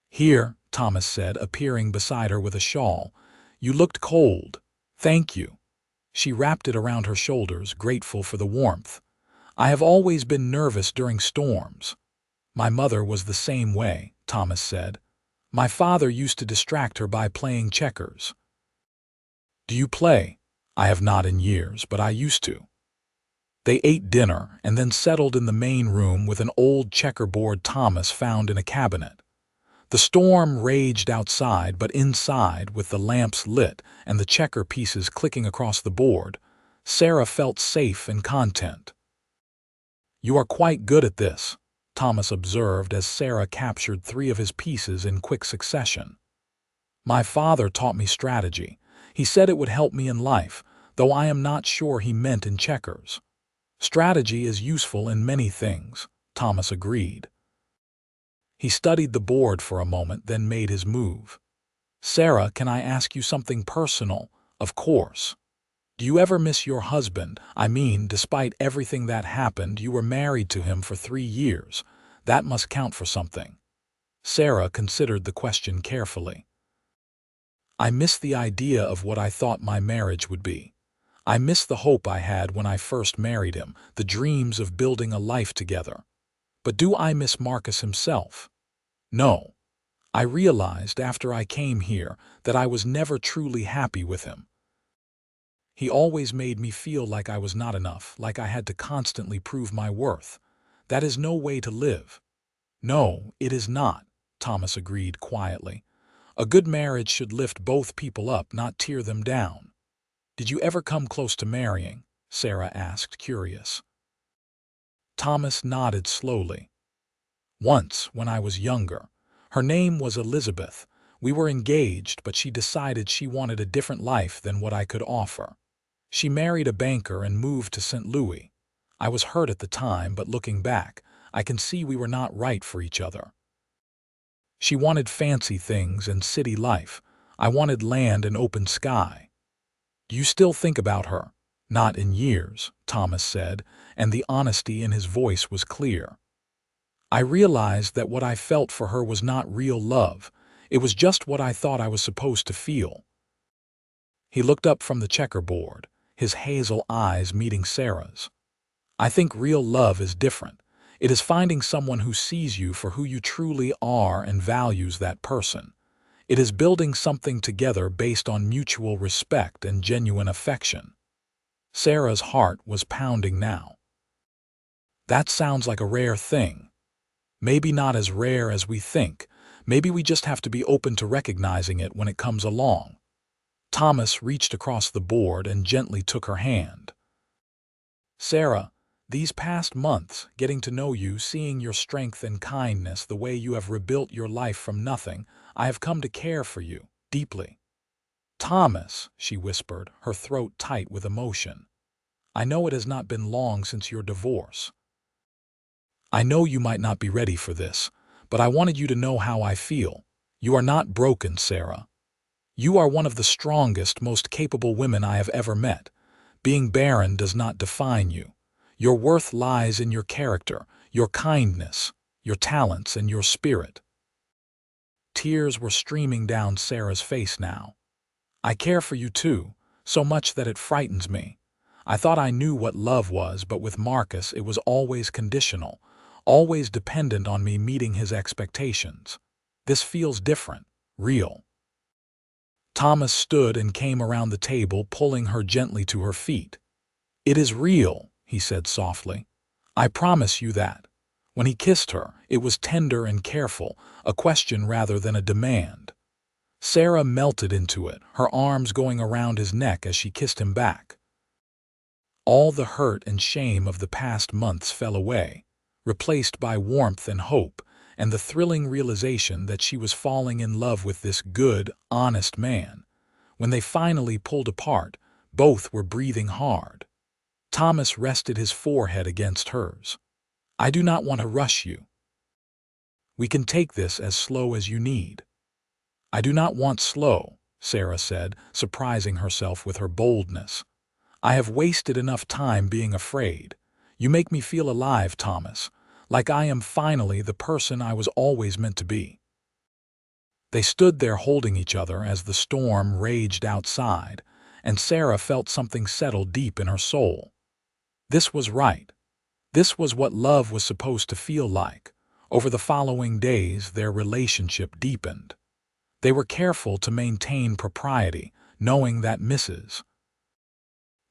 "Here," Thomas said, appearing beside her with a shawl. "You looked cold." "Thank you." She wrapped it around her shoulders, grateful for the warmth. "I have always been nervous during storms." "My mother was the same way," Thomas said. "My father used to distract her by playing checkers." "Do you play?" "I have not in years, but I used to." They ate dinner and then settled in the main room with an old checkerboard Thomas found in a cabinet. The storm raged outside, but inside, with the lamps lit and the checker pieces clicking across the board, Sarah felt safe and content. "You are quite good at this," Thomas observed as Sarah captured 3 of his pieces in quick succession. "My father taught me strategy. He said it would help me in life, though I am not sure he meant in checkers." "Strategy is useful in many things," Thomas agreed. He studied the board for a moment, then made his move. "Sarah, can I ask you something personal?" "Of course." "Do you ever miss your husband? I mean, despite everything that happened, you were married to him for 3 years. That must count for something." Sarah considered the question carefully. "I miss the idea of what I thought my marriage would be. I miss the hope I had when I first married him, the dreams of building a life together. But do I miss Marcus himself? No. I realized after I came here that I was never truly happy with him. He always made me feel like I was not enough, like I had to constantly prove my worth. That is no way to live." "No, it is not," Thomas agreed quietly. "A good marriage should lift both people up, not tear them down." "Did you ever come close to marrying?" Sarah asked, curious. Thomas nodded slowly. "Once, when I was younger. Her name was Elizabeth. We were engaged, but she decided she wanted a different life than what I could offer. She married a banker and moved to St. Louis. I was hurt at the time, but looking back, I can see we were not right for each other. She wanted fancy things and city life. I wanted land and open sky. Do you still think about her?" "Not in years," Thomas said, and the honesty in his voice was clear. "I realized that what I felt for her was not real love. It was just what I thought I was supposed to feel." He looked up from the checkerboard, his hazel eyes meeting Sarah's. "I think real love is different. It is finding someone who sees you for who you truly are and values that person. It is building something together based on mutual respect and genuine affection." Sarah's heart was pounding now. "That sounds like a rare thing." "Maybe not as rare as we think. Maybe we just have to be open to recognizing it when it comes along." Thomas reached across the board and gently took her hand. "Sarah, these past months, getting to know you, seeing your strength and kindness, the way you have rebuilt your life from nothing, I have come to care for you, deeply." "Thomas," she whispered, her throat tight with emotion. "I know it has not been long since your divorce. I know you might not be ready for this, but I wanted you to know how I feel. You are not broken, Sarah. You are one of the strongest, most capable women I have ever met. Being barren does not define you. Your worth lies in your character, your kindness, your talents, and your spirit." Tears were streaming down Sarah's face now. "I care for you too, so much that it frightens me. I thought I knew what love was, but with Marcus it was always conditional, always dependent on me meeting his expectations. This feels different, real." Thomas stood and came around the table, pulling her gently to her feet. "It is real," he said softly. "I promise you that." When he kissed her, it was tender and careful, a question rather than a demand. Sarah melted into it, her arms going around his neck as she kissed him back. All the hurt and shame of the past months fell away, replaced by warmth and hope, and the thrilling realization that she was falling in love with this good, honest man. When they finally pulled apart, both were breathing hard. Thomas rested his forehead against hers. "I do not want to rush you. We can take this as slow as you need." "I do not want slow," Sarah said, surprising herself with her boldness. "I have wasted enough time being afraid. You make me feel alive, Thomas, like I am finally the person I was always meant to be." They stood there holding each other as the storm raged outside, and Sarah felt something settle deep in her soul. This was right. This was what love was supposed to feel like. Over the following days, their relationship deepened. They were careful to maintain propriety, knowing that Mrs.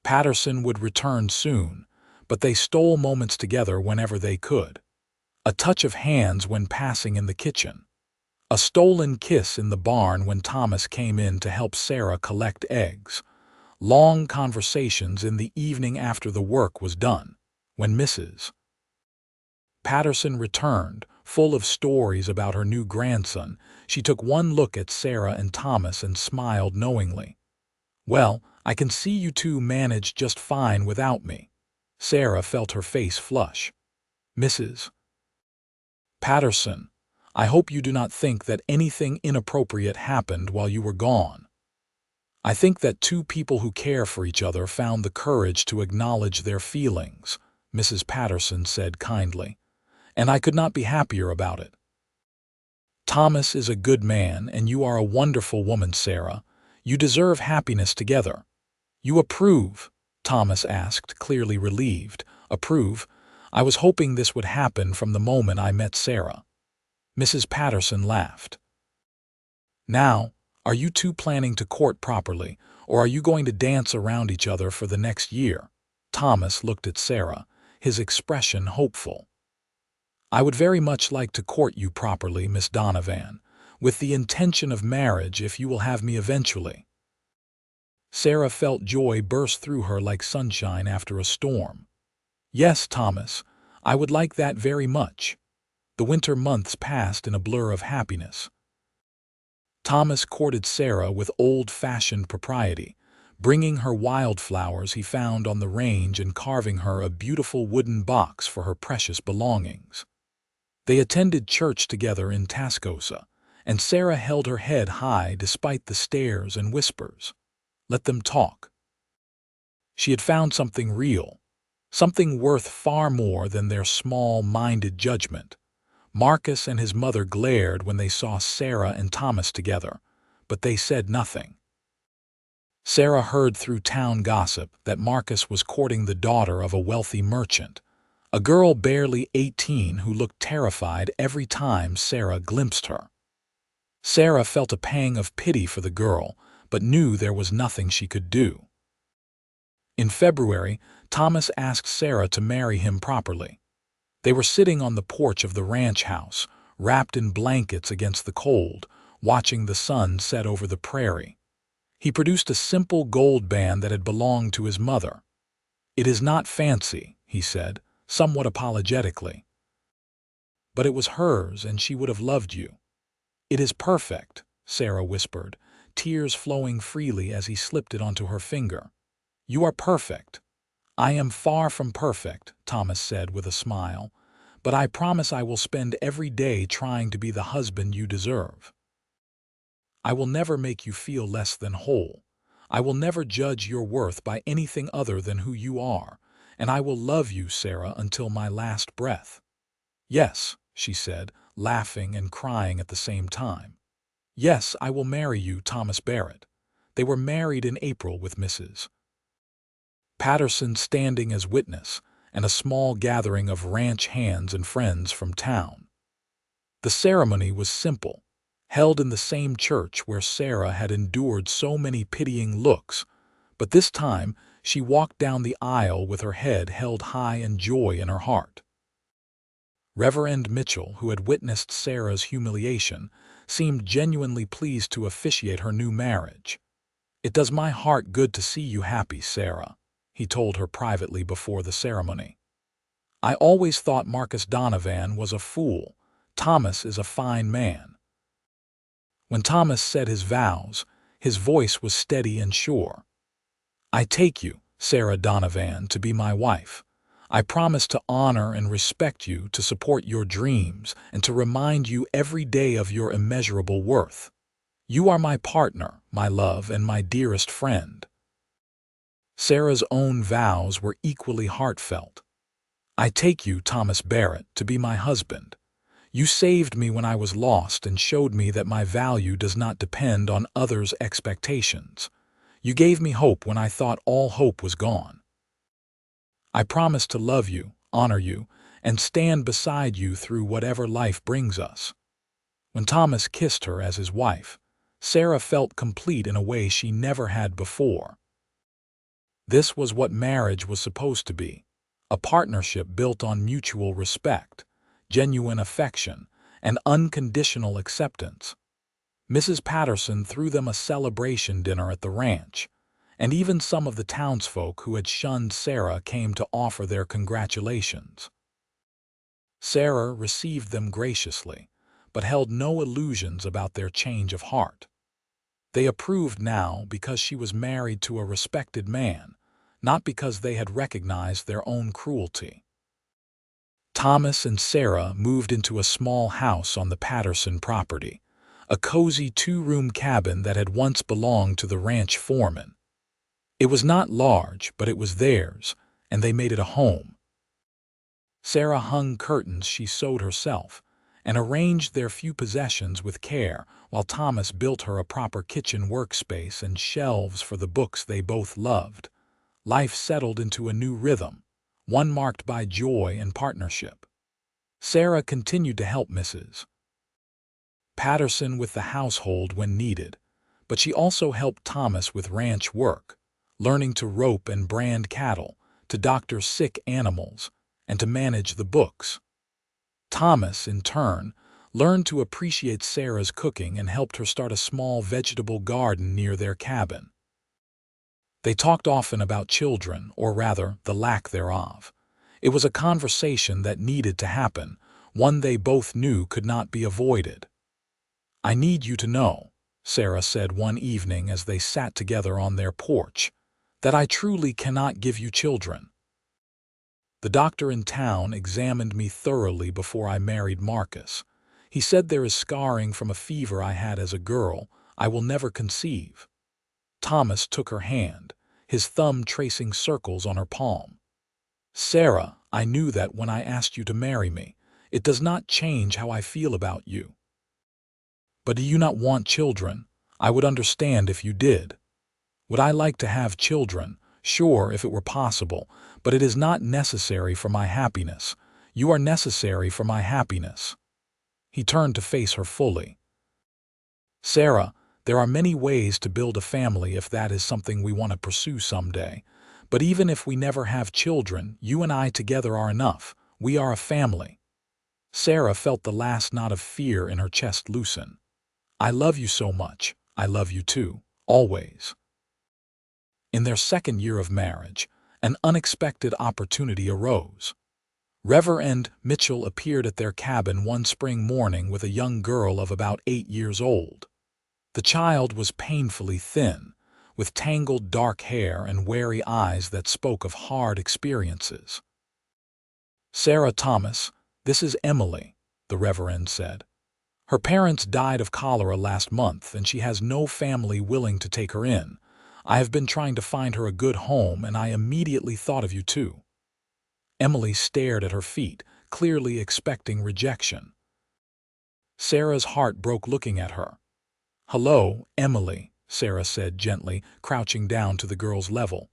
Patterson would return soon, but they stole moments together whenever they could. A touch of hands when passing in the kitchen. A stolen kiss in the barn when Thomas came in to help Sarah collect eggs. Long conversations in the evening after the work was done. When Mrs. Patterson returned, full of stories about her new grandson, she took one look at Sarah and Thomas and smiled knowingly. "Well, I can see you two manage just fine without me." Sarah felt her face flush. "Mrs. Patterson, I hope you do not think that anything inappropriate happened while you were gone. I think that two people who care for each other found the courage to acknowledge their feelings," Mrs. Patterson said kindly, "and I could not be happier about it. Thomas is a good man, and you are a wonderful woman, Sarah. You deserve happiness together." "You approve?" Thomas asked, clearly relieved. "Approve? I was hoping this would happen from the moment I met Sarah." Mrs. Patterson laughed. "Now, are you two planning to court properly, or are you going to dance around each other for the next year?" Thomas looked at Sarah, his expression hopeful. "I would very much like to court you properly, Miss Donovan, with the intention of marriage if you will have me eventually." Sarah felt joy burst through her like sunshine after a storm. "Yes, Thomas, I would like that very much." The winter months passed in a blur of happiness. Thomas courted Sarah with old-fashioned propriety, bringing her wildflowers he found on the range and carving her a beautiful wooden box for her precious belongings. They attended church together in Tascosa, and Sarah held her head high despite the stares and whispers. Let them talk. She had found something real, something worth far more than their small-minded judgment. Marcus and his mother glared when they saw Sarah and Thomas together, but they said nothing. Sarah heard through town gossip that Marcus was courting the daughter of a wealthy merchant, a girl barely 18 who looked terrified every time Sarah glimpsed her. Sarah felt a pang of pity for the girl, but knew there was nothing she could do. In February, Thomas asked Sarah to marry him properly. They were sitting on the porch of the ranch house, wrapped in blankets against the cold, watching the sun set over the prairie. He produced a simple gold band that had belonged to his mother. "It is not fancy," he said, somewhat apologetically. "But it was hers, and she would have loved you." "It is perfect," Sarah whispered, tears flowing freely as he slipped it onto her finger. "You are perfect." "I am far from perfect," Thomas said with a smile, "but I promise I will spend every day trying to be the husband you deserve. I will never make you feel less than whole. I will never judge your worth by anything other than who you are, and I will love you, Sarah, until my last breath." "Yes," she said, laughing and crying at the same time. "Yes, I will marry you, Thomas Barrett." They were married in April with Mrs. Patterson standing as witness, and a small gathering of ranch hands and friends from town. The ceremony was simple. held in the same church where Sarah had endured so many pitying looks, but this time she walked down the aisle with her head held high and joy in her heart. Reverend Mitchell, who had witnessed Sarah's humiliation, seemed genuinely pleased to officiate her new marriage. "It does my heart good to see you happy, Sarah," he told her privately before the ceremony. "I always thought Marcus Donovan was a fool. Thomas is a fine man." When Thomas said his vows, his voice was steady and sure. "I take you, Sarah Donovan, to be my wife. I promise to honor and respect you, to support your dreams, and to remind you every day of your immeasurable worth. You are my partner, my love, and my dearest friend." Sarah's own vows were equally heartfelt. "I take you, Thomas Barrett, to be my husband. You saved me when I was lost and showed me that my value does not depend on others' expectations. You gave me hope when I thought all hope was gone. I promise to love you, honor you, and stand beside you through whatever life brings us." When Thomas kissed her as his wife, Sarah felt complete in a way she never had before. This was what marriage was supposed to be, a partnership built on mutual respect, genuine affection, and unconditional acceptance. Mrs. Patterson threw them a celebration dinner at the ranch, and even some of the townsfolk who had shunned Sarah came to offer their congratulations. Sarah received them graciously, but held no illusions about their change of heart. They approved now because she was married to a respected man, not because they had recognized their own cruelty. Thomas and Sarah moved into a small house on the Patterson property, a cozy two-room cabin that had once belonged to the ranch foreman. It was not large, but it was theirs, and they made it a home. Sarah hung curtains she sewed herself, and arranged their few possessions with care, while Thomas built her a proper kitchen workspace and shelves for the books they both loved. Life settled into a new rhythm, one marked by joy and partnership. Sarah continued to help Mrs. Patterson with the household when needed, but she also helped Thomas with ranch work, learning to rope and brand cattle, to doctor sick animals, and to manage the books. Thomas, in turn, learned to appreciate Sarah's cooking and helped her start a small vegetable garden near their cabin. They talked often about children, or rather, the lack thereof. It was a conversation that needed to happen, one they both knew could not be avoided. "I need you to know," Sarah said one evening as they sat together on their porch, "that I truly cannot give you children. The doctor in town examined me thoroughly before I married Marcus. He said there is scarring from a fever I had as a girl. I will never conceive." Thomas took her hand, his thumb tracing circles on her palm. "Sarah, I knew that when I asked you to marry me. It does not change how I feel about you. But do you not want children? I would understand if you did. Would I like to have children? Sure, if it were possible, but it is not necessary for my happiness. You are necessary for my happiness." He turned to face her fully. "Sarah, there are many ways to build a family if that is something we want to pursue someday. But even if we never have children, you and I together are enough. We are a family." Sarah felt the last knot of fear in her chest loosen. "I love you so much. I love you too, always." In their second year of marriage, an unexpected opportunity arose. Reverend Mitchell appeared at their cabin one spring morning with a young girl of about 8 years old. The child was painfully thin, with tangled dark hair and wary eyes that spoke of hard experiences. "Sarah Thomas, this is Emily," the Reverend said. "Her parents died of cholera last month, and she has no family willing to take her in. I have been trying to find her a good home, and I immediately thought of you too." Emily stared at her feet, clearly expecting rejection. Sarah's heart broke looking at her. "Hello, Emily," Sarah said gently, crouching down to the girl's level.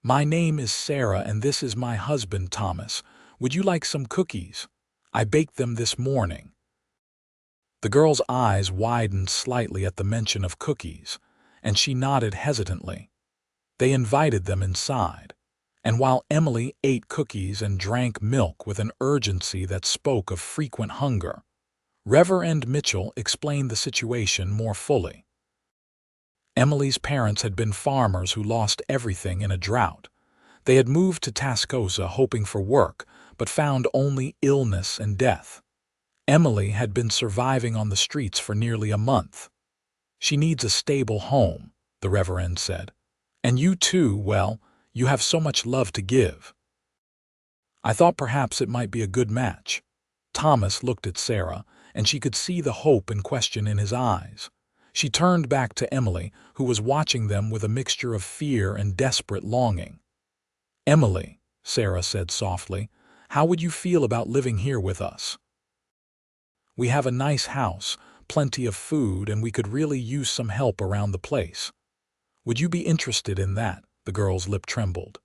"My name is Sarah, and this is my husband, Thomas. Would you like some cookies? I baked them this morning." The girl's eyes widened slightly at the mention of cookies, and she nodded hesitantly. They invited them inside, and while Emily ate cookies and drank milk with an urgency that spoke of frequent hunger, Reverend Mitchell explained the situation more fully. Emily's parents had been farmers who lost everything in a drought. They had moved to Tascosa hoping for work, but found only illness and death. Emily had been surviving on the streets for nearly a month. "She needs a stable home," the Reverend said. "And you too, well, you have so much love to give." "I thought perhaps it might be a good match." Thomas looked at Sarah, and she could see the hope and question in his eyes. She turned back to Emily, who was watching them with a mixture of fear and desperate longing. "Emily," Sarah said softly, "how would you feel about living here with us? We have a nice house, plenty of food, and we could really use some help around the place. Would you be interested in that?" The girl's lip trembled.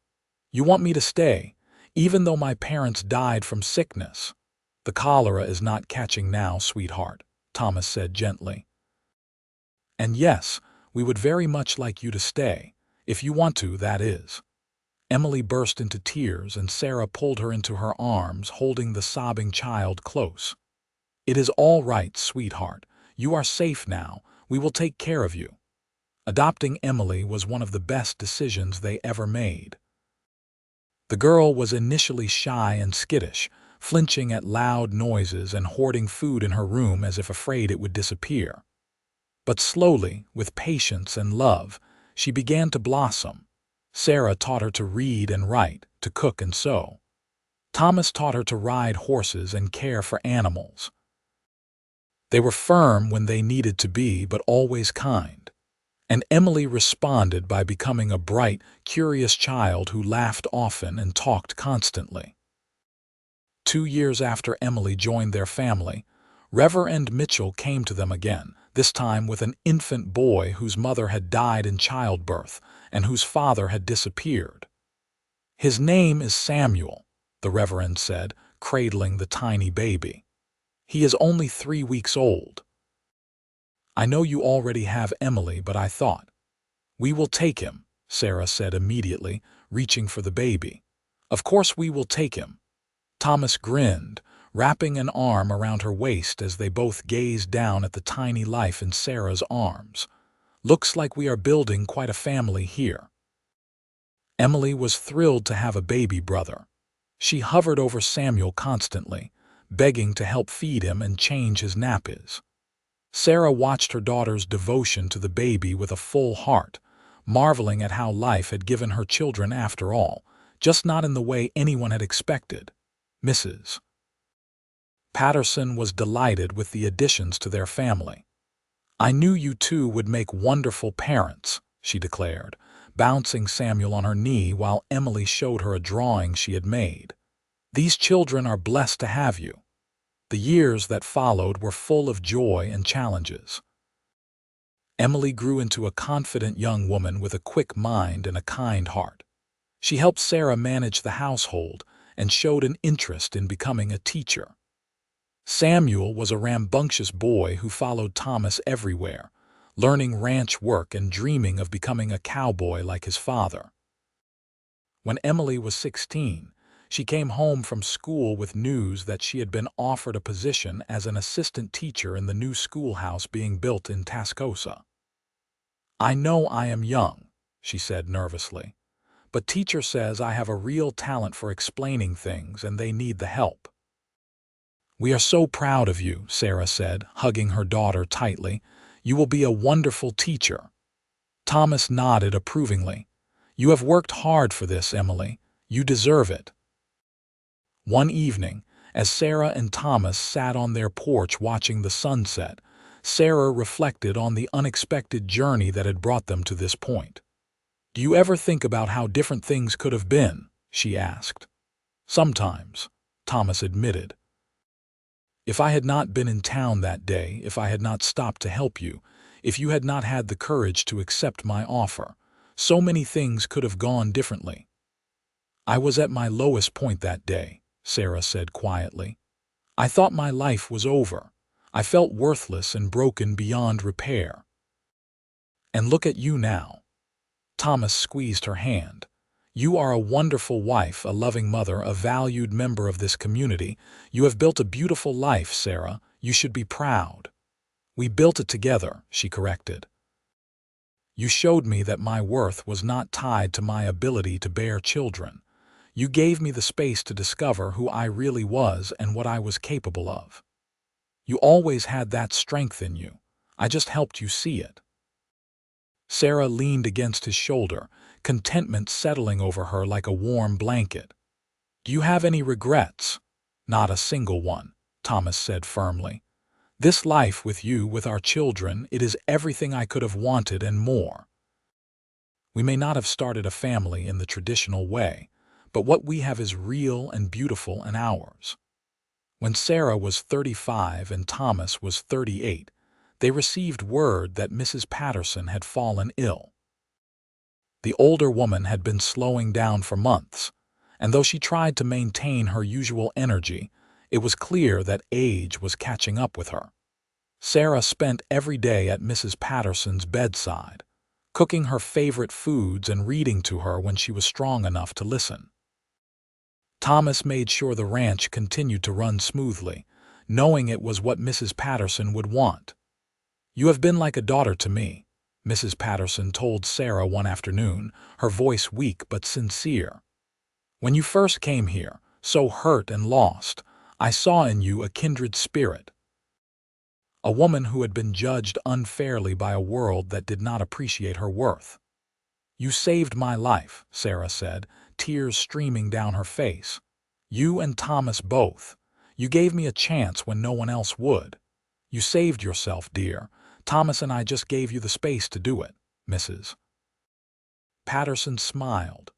"You want me to stay, even though my parents died from sickness?" "The cholera is not catching now, sweetheart," Thomas said gently. "And yes, we would very much like you to stay, if you want to, that is." Emily burst into tears, and Sarah pulled her into her arms, holding the sobbing child close. "It is all right, sweetheart. You are safe now. We will take care of you." Adopting Emily was one of the best decisions they ever made. The girl was initially shy and skittish, flinching at loud noises and hoarding food in her room as if afraid it would disappear. But slowly, with patience and love, she began to blossom. Sarah taught her to read and write, to cook and sew. Thomas taught her to ride horses and care for animals. They were firm when they needed to be, but always kind. And Emily responded by becoming a bright, curious child who laughed often and talked constantly. 2 years after Emily joined their family, Reverend Mitchell came to them again, this time with an infant boy whose mother had died in childbirth and whose father had disappeared. "His name is Samuel," the Reverend said, cradling the tiny baby. "He is only 3 weeks old. I know you already have Emily, but I thought—" "We will take him," Sarah said immediately, reaching for the baby. "Of course we will take him." Thomas grinned, wrapping an arm around her waist as they both gazed down at the tiny life in Sarah's arms. "Looks like we are building quite a family here." Emily was thrilled to have a baby brother. She hovered over Samuel constantly, begging to help feed him and change his nappies. Sarah watched her daughter's devotion to the baby with a full heart, marveling at how life had given her children after all, just not in the way anyone had expected. Mrs. Patterson was delighted with the additions to their family. "I knew you two would make wonderful parents," she declared, bouncing Samuel on her knee while Emily showed her a drawing she had made. "These children are blessed to have you." The years that followed were full of joy and challenges. Emily grew into a confident young woman with a quick mind and a kind heart. She helped Sarah manage the household and showed an interest in becoming a teacher. Samuel was a rambunctious boy who followed Thomas everywhere, learning ranch work and dreaming of becoming a cowboy like his father. When Emily was 16, she came home from school with news that she had been offered a position as an assistant teacher in the new schoolhouse being built in Tascosa. "I know I am young," she said nervously, "but teacher says I have a real talent for explaining things and they need the help." "We are so proud of you," Sarah said, hugging her daughter tightly. "You will be a wonderful teacher." Thomas nodded approvingly. "You have worked hard for this, Emily. You deserve it." One evening, as Sarah and Thomas sat on their porch watching the sunset, Sarah reflected on the unexpected journey that had brought them to this point. "Do you ever think about how different things could have been?" she asked. "Sometimes," Thomas admitted. "If I had not been in town that day, if I had not stopped to help you, if you had not had the courage to accept my offer, so many things could have gone differently." "I was at my lowest point that day," Sarah said quietly. "I thought my life was over. I felt worthless and broken beyond repair. And look at you now. Thomas squeezed her hand. You are a wonderful wife, a loving mother, a valued member of this community. You have built a beautiful life, Sarah. You should be proud. We built it together, she corrected. You showed me that my worth was not tied to my ability to bear children. You gave me the space to discover who I really was and what I was capable of. You always had that strength in you. I just helped you see it. Sarah leaned against his shoulder, contentment settling over her like a warm blanket. Do you have any regrets? Not a single one, Thomas said firmly. This life with you, with our children, it is everything I could have wanted and more. We may not have started a family in the traditional way, but what we have is real and beautiful and ours. When Sarah was 35 and Thomas was 38, they received word that Mrs. Patterson had fallen ill. The older woman had been slowing down for months, and though she tried to maintain her usual energy, it was clear that age was catching up with her. Sarah spent every day at Mrs. Patterson's bedside, cooking her favorite foods and reading to her when she was strong enough to listen. Thomas made sure the ranch continued to run smoothly, knowing it was what Mrs. Patterson would want. You have been like a daughter to me, Mrs. Patterson told Sarah one afternoon, her voice weak but sincere. When you first came here, so hurt and lost, I saw in you a kindred spirit. A woman who had been judged unfairly by a world that did not appreciate her worth. You saved my life, Sarah said, tears streaming down her face. You and Thomas both. You gave me a chance when no one else would. You saved yourself, dear. Thomas and I just gave you the space to do it, Mrs. Patterson smiled.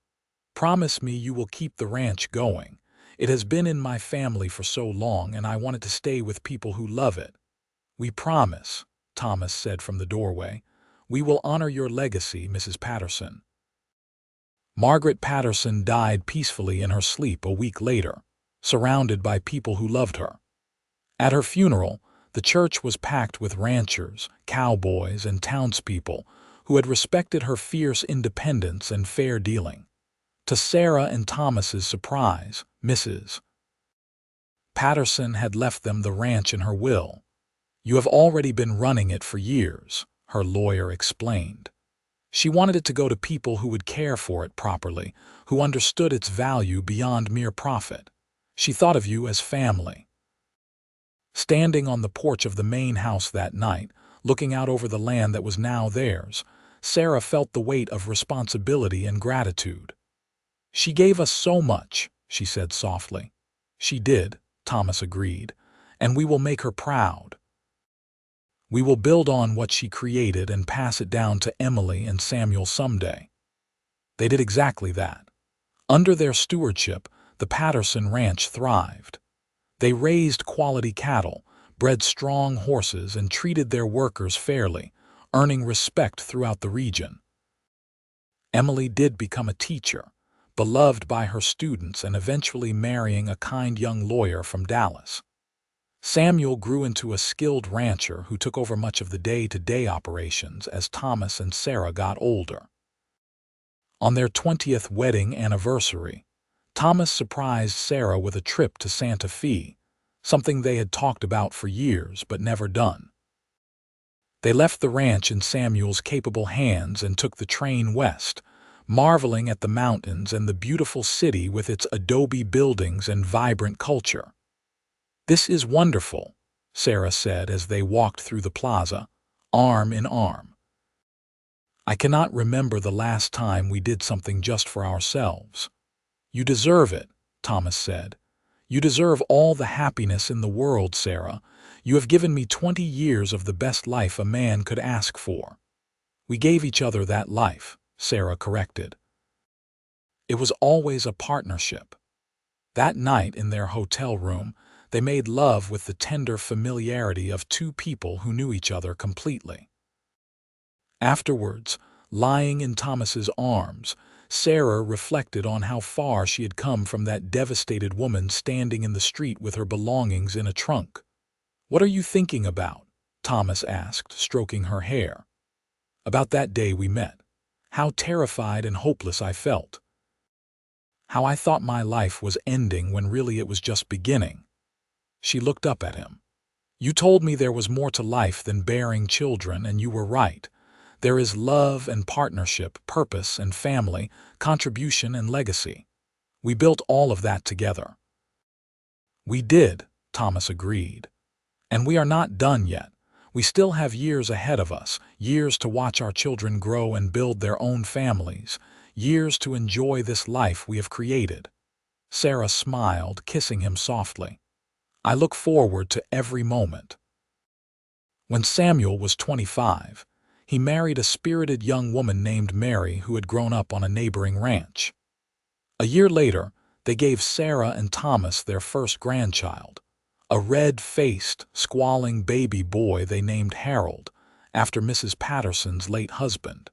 Promise me you will keep the ranch going. It has been in my family for so long, and I want it to stay with people who love it. We promise, Thomas said from the doorway. We will honor your legacy, Mrs. Patterson. Margaret Patterson died peacefully in her sleep a week later, surrounded by people who loved her. At her funeral, the church was packed with ranchers, cowboys, and townspeople who had respected her fierce independence and fair dealing. To Sarah and Thomas's surprise, Mrs. Patterson had left them the ranch in her will. You have already been running it for years, her lawyer explained. She wanted it to go to people who would care for it properly, who understood its value beyond mere profit. She thought of you as family. Standing on the porch of the main house that night, looking out over the land that was now theirs, Sarah felt the weight of responsibility and gratitude. She gave us so much, she said softly. She did, Thomas agreed, and we will make her proud. We will build on what she created and pass it down to Emily and Samuel someday. They did exactly that. Under their stewardship, the Patterson Ranch thrived. They raised quality cattle, bred strong horses, and treated their workers fairly, earning respect throughout the region. Emily did become a teacher, beloved by her students and eventually marrying a kind young lawyer from Dallas. Samuel grew into a skilled rancher who took over much of the day-to-day operations as Thomas and Sarah got older. On their 20th wedding anniversary, Thomas surprised Sarah with a trip to Santa Fe, something they had talked about for years but never done. They left the ranch in Samuel's capable hands and took the train west, marveling at the mountains and the beautiful city with its adobe buildings and vibrant culture. This is wonderful, Sarah said as they walked through the plaza, arm in arm. I cannot remember the last time we did something just for ourselves. You deserve it, Thomas said. You deserve all the happiness in the world, Sarah. You have given me 20 years of the best life a man could ask for. We gave each other that life, Sarah corrected. It was always a partnership. That night in their hotel room, they made love with the tender familiarity of two people who knew each other completely. Afterwards, lying in Thomas's arms, Sarah reflected on how far she had come from that devastated woman standing in the street with her belongings in a trunk. "What are you thinking about?" Thomas asked, stroking her hair. "About that day we met. How terrified and hopeless I felt. How I thought my life was ending when really it was just beginning." She looked up at him. "You told me there was more to life than bearing children, and you were right. There is love and partnership, purpose and family, contribution and legacy. We built all of that together." "We did," Thomas agreed. "And we are not done yet. We still have years ahead of us, years to watch our children grow and build their own families, years to enjoy this life we have created." Sarah smiled, kissing him softly. "I look forward to every moment." When Samuel was 25, he married a spirited young woman named Mary who had grown up on a neighboring ranch. A year later, they gave Sarah and Thomas their first grandchild, a red-faced, squalling baby boy they named Harold, after Mrs. Patterson's late husband.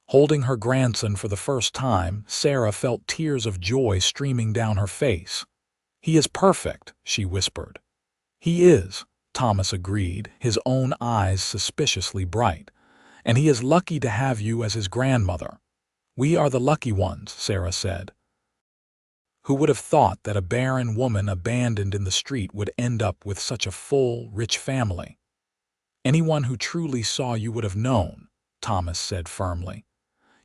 Holding her grandson for the first time, Sarah felt tears of joy streaming down her face. "He is perfect," she whispered. "He is," Thomas agreed, his own eyes suspiciously bright. "And he is lucky to have you as his grandmother." "We are the lucky ones," Sarah said. Who would have thought that a barren woman abandoned in the street would end up with such a full, rich family? "Anyone who truly saw you would have known," Thomas said firmly.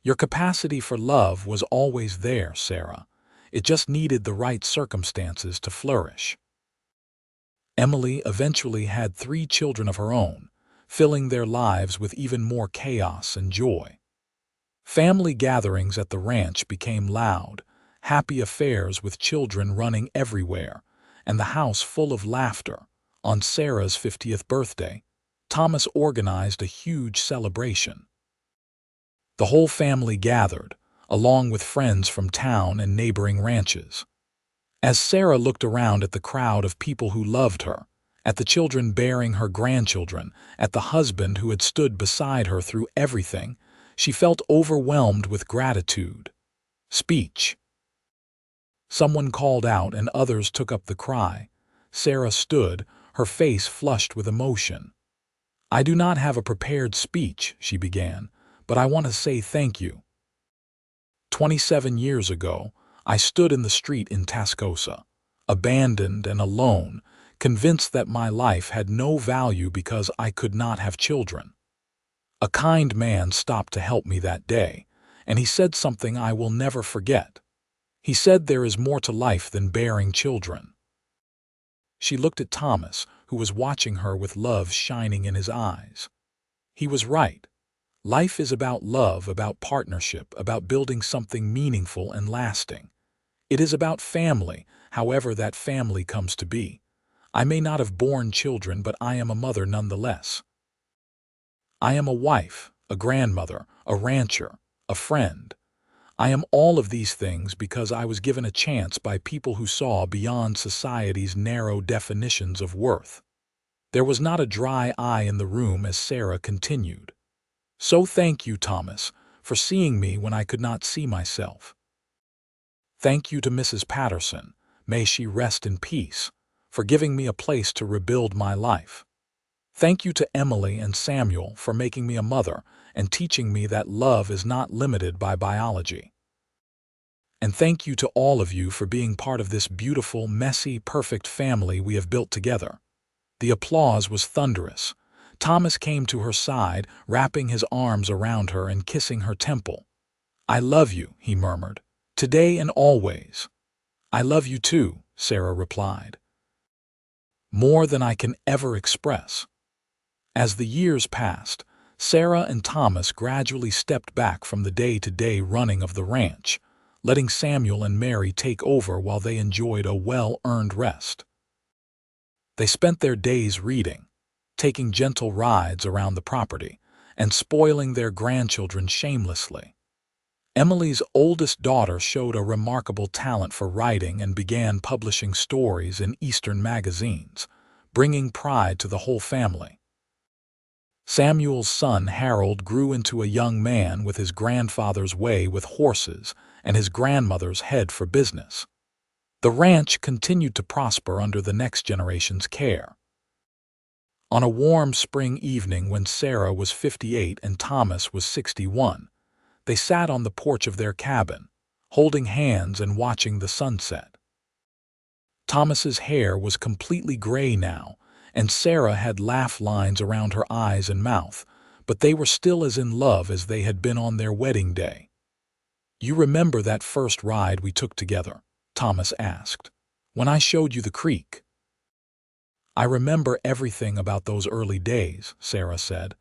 "Your capacity for love was always there, Sarah. It just needed the right circumstances to flourish." Emily eventually had 3 children of her own, filling their lives with even more chaos and joy. Family gatherings at the ranch became loud, happy affairs with children running everywhere, and the house full of laughter. On Sarah's 50th birthday, Thomas organized a huge celebration. The whole family gathered, along with friends from town and neighboring ranches. As Sarah looked around at the crowd of people who loved her, at the children bearing her grandchildren, at the husband who had stood beside her through everything, she felt overwhelmed with gratitude. "Speech." Someone called out and others took up the cry. Sarah stood, her face flushed with emotion. "I do not have a prepared speech," she began, "but I want to say thank you. 27 years ago, I stood in the street in Tascosa, abandoned and alone, convinced that my life had no value because I could not have children. A kind man stopped to help me that day, and he said something I will never forget. He said there is more to life than bearing children." She looked at Thomas, who was watching her with love shining in his eyes. He was right. Life is about love, about partnership, about building something meaningful and lasting. It is about family, however that family comes to be. I may not have borne children, but I am a mother nonetheless. I am a wife, a grandmother, a rancher, a friend. I am all of these things because I was given a chance by people who saw beyond society's narrow definitions of worth. There was not a dry eye in the room as Sarah continued. "So thank you, Thomas, for seeing me when I could not see myself. Thank you to Mrs. Patterson, may she rest in peace, for giving me a place to rebuild my life. Thank you to Emily and Samuel for making me a mother and teaching me that love is not limited by biology. And thank you to all of you for being part of this beautiful, messy, perfect family we have built together." The applause was thunderous. Thomas came to her side, wrapping his arms around her and kissing her temple. "I love you," he murmured, "today and always." "I love you too," Sarah replied. "More than I can ever express." As the years passed, Sarah and Thomas gradually stepped back from the day-to-day running of the ranch, letting Samuel and Mary take over while they enjoyed a well-earned rest. They spent their days reading, taking gentle rides around the property, and spoiling their grandchildren shamelessly. Emily's oldest daughter showed a remarkable talent for writing and began publishing stories in Eastern magazines, bringing pride to the whole family. Samuel's son Harold grew into a young man with his grandfather's way with horses and his grandmother's head for business. The ranch continued to prosper under the next generation's care. On a warm spring evening when Sarah was 58 and Thomas was 61, they sat on the porch of their cabin, holding hands and watching the sunset. Thomas's hair was completely gray now, and Sarah had laugh lines around her eyes and mouth, but they were still as in love as they had been on their wedding day. "You remember that first ride we took together?" Thomas asked. "When I showed you the creek?" "I remember everything about those early days," Sarah said.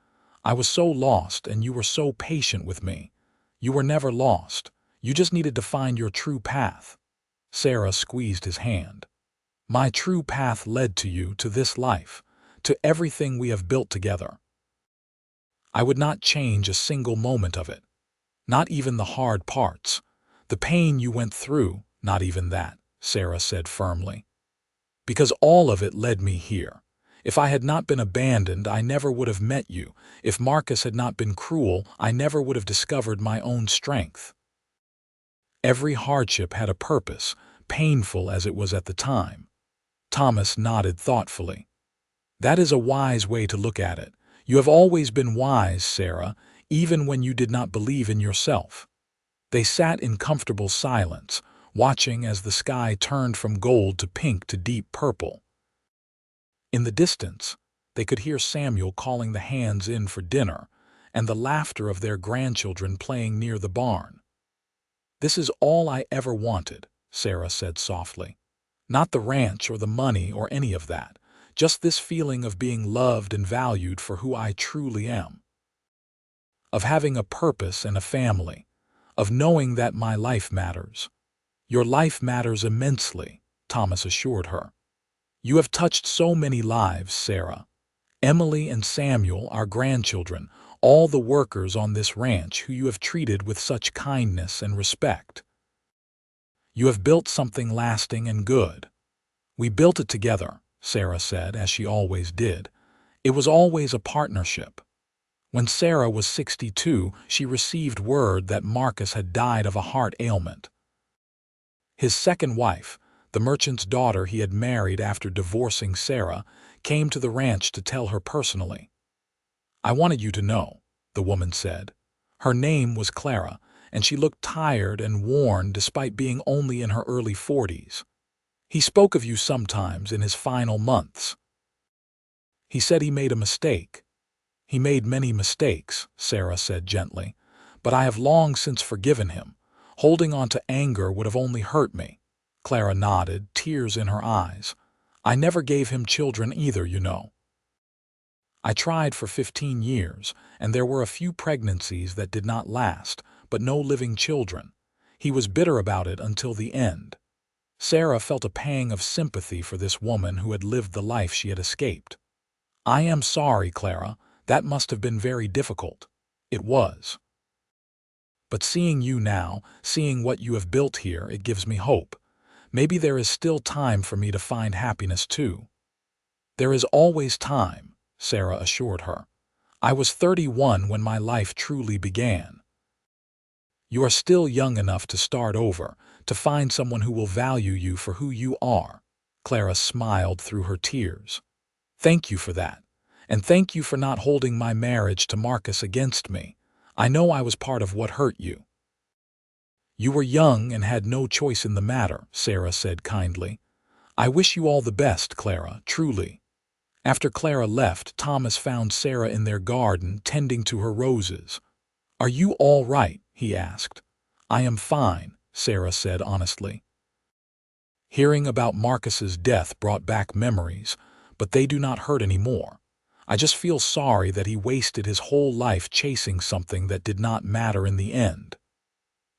"I was so lost and you were so patient with me. You were never lost. You just needed to find your true path." Sarah squeezed his hand. "My true path led to you, to this life, to everything we have built together. I would not change a single moment of it. Not even the hard parts. The pain you went through, not even that," Sarah said firmly. "Because all of it led me here. If I had not been abandoned, I never would have met you. If Marcus had not been cruel, I never would have discovered my own strength. Every hardship had a purpose, painful as it was at the time." Thomas nodded thoughtfully. "That is a wise way to look at it. You have always been wise, Sarah, even when you did not believe in yourself." They sat in comfortable silence, watching as the sky turned from gold to pink to deep purple. In the distance, they could hear Samuel calling the hands in for dinner, and the laughter of their grandchildren playing near the barn. "This is all I ever wanted," Sarah said softly. "Not the ranch or the money or any of that. Just this feeling of being loved and valued for who I truly am. Of having a purpose and a family. Of knowing that my life matters." "Your life matters immensely," Thomas assured her. "You have touched so many lives, Sarah. Emily and Samuel, our grandchildren, all the workers on this ranch who you have treated with such kindness and respect. You have built something lasting and good." "We built it together," Sarah said, as she always did. "It was always a partnership." When Sarah was 62, she received word that Marcus had died of a heart ailment. His second wife, the merchant's daughter he had married after divorcing Sarah, came to the ranch to tell her personally. "I wanted you to know," the woman said. Her name was Clara, and she looked tired and worn despite being only in her early 40s. "He spoke of you sometimes in his final months. He said he made a mistake." "He made many mistakes," Sarah said gently, "but I have long since forgiven him. Holding on to anger would have only hurt me." Clara nodded, tears in her eyes. "I never gave him children either, you know. I tried for 15 years, and there were a few pregnancies that did not last, but no living children. He was bitter about it until the end." Sarah felt a pang of sympathy for this woman who had lived the life she had escaped. "I am sorry, Clara. That must have been very difficult." "It was. But seeing you now, seeing what you have built here, it gives me hope. Maybe there is still time for me to find happiness too." "There is always time," Sarah assured her. "I was 31 when my life truly began." "You are still young enough to start over, to find someone who will value you for who you are." Clara smiled through her tears. "Thank you for that. And thank you for not holding my marriage to Marcus against me. I know I was part of what hurt you." "You were young and had no choice in the matter," Sarah said kindly. "I wish you all the best, Clara, truly." After Clara left, Thomas found Sarah in their garden tending to her roses. "Are you all right?" he asked. "I am fine," Sarah said honestly. "Hearing about Marcus's death brought back memories, but they do not hurt anymore. I just feel sorry that he wasted his whole life chasing something that did not matter in the end."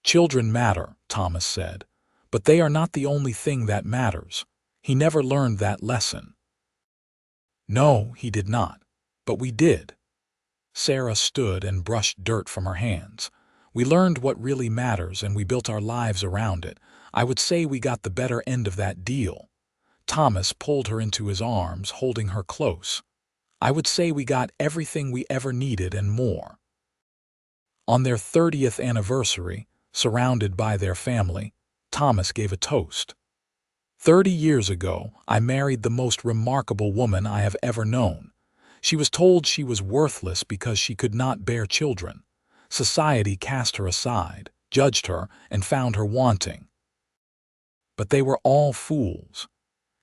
"Children matter," Thomas said, "but they are not the only thing that matters. He never learned that lesson." "No, he did not. But we did." Sarah stood and brushed dirt from her hands. "We learned what really matters and we built our lives around it. I would say we got the better end of that deal." Thomas pulled her into his arms, holding her close. "I would say we got everything we ever needed and more." On their 30th anniversary, surrounded by their family, Thomas gave a toast. 30 years ago, I married the most remarkable woman I have ever known. She was told she was worthless because she could not bear children. Society cast her aside, judged her, and found her wanting. But they were all fools.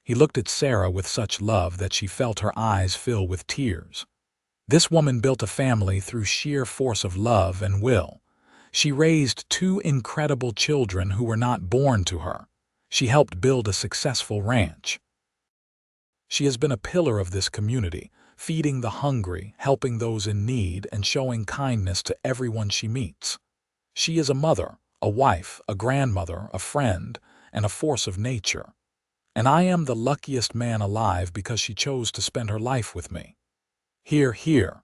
He looked at Sarah with such love that she felt her eyes fill with tears. This woman built a family through sheer force of love and will. She raised two incredible children who were not born to her. She helped build a successful ranch. She has been a pillar of this community, feeding the hungry, helping those in need, and showing kindness to everyone she meets. She is a mother, a wife, a grandmother, a friend, and a force of nature. And I am the luckiest man alive because she chose to spend her life with me. Hear, hear.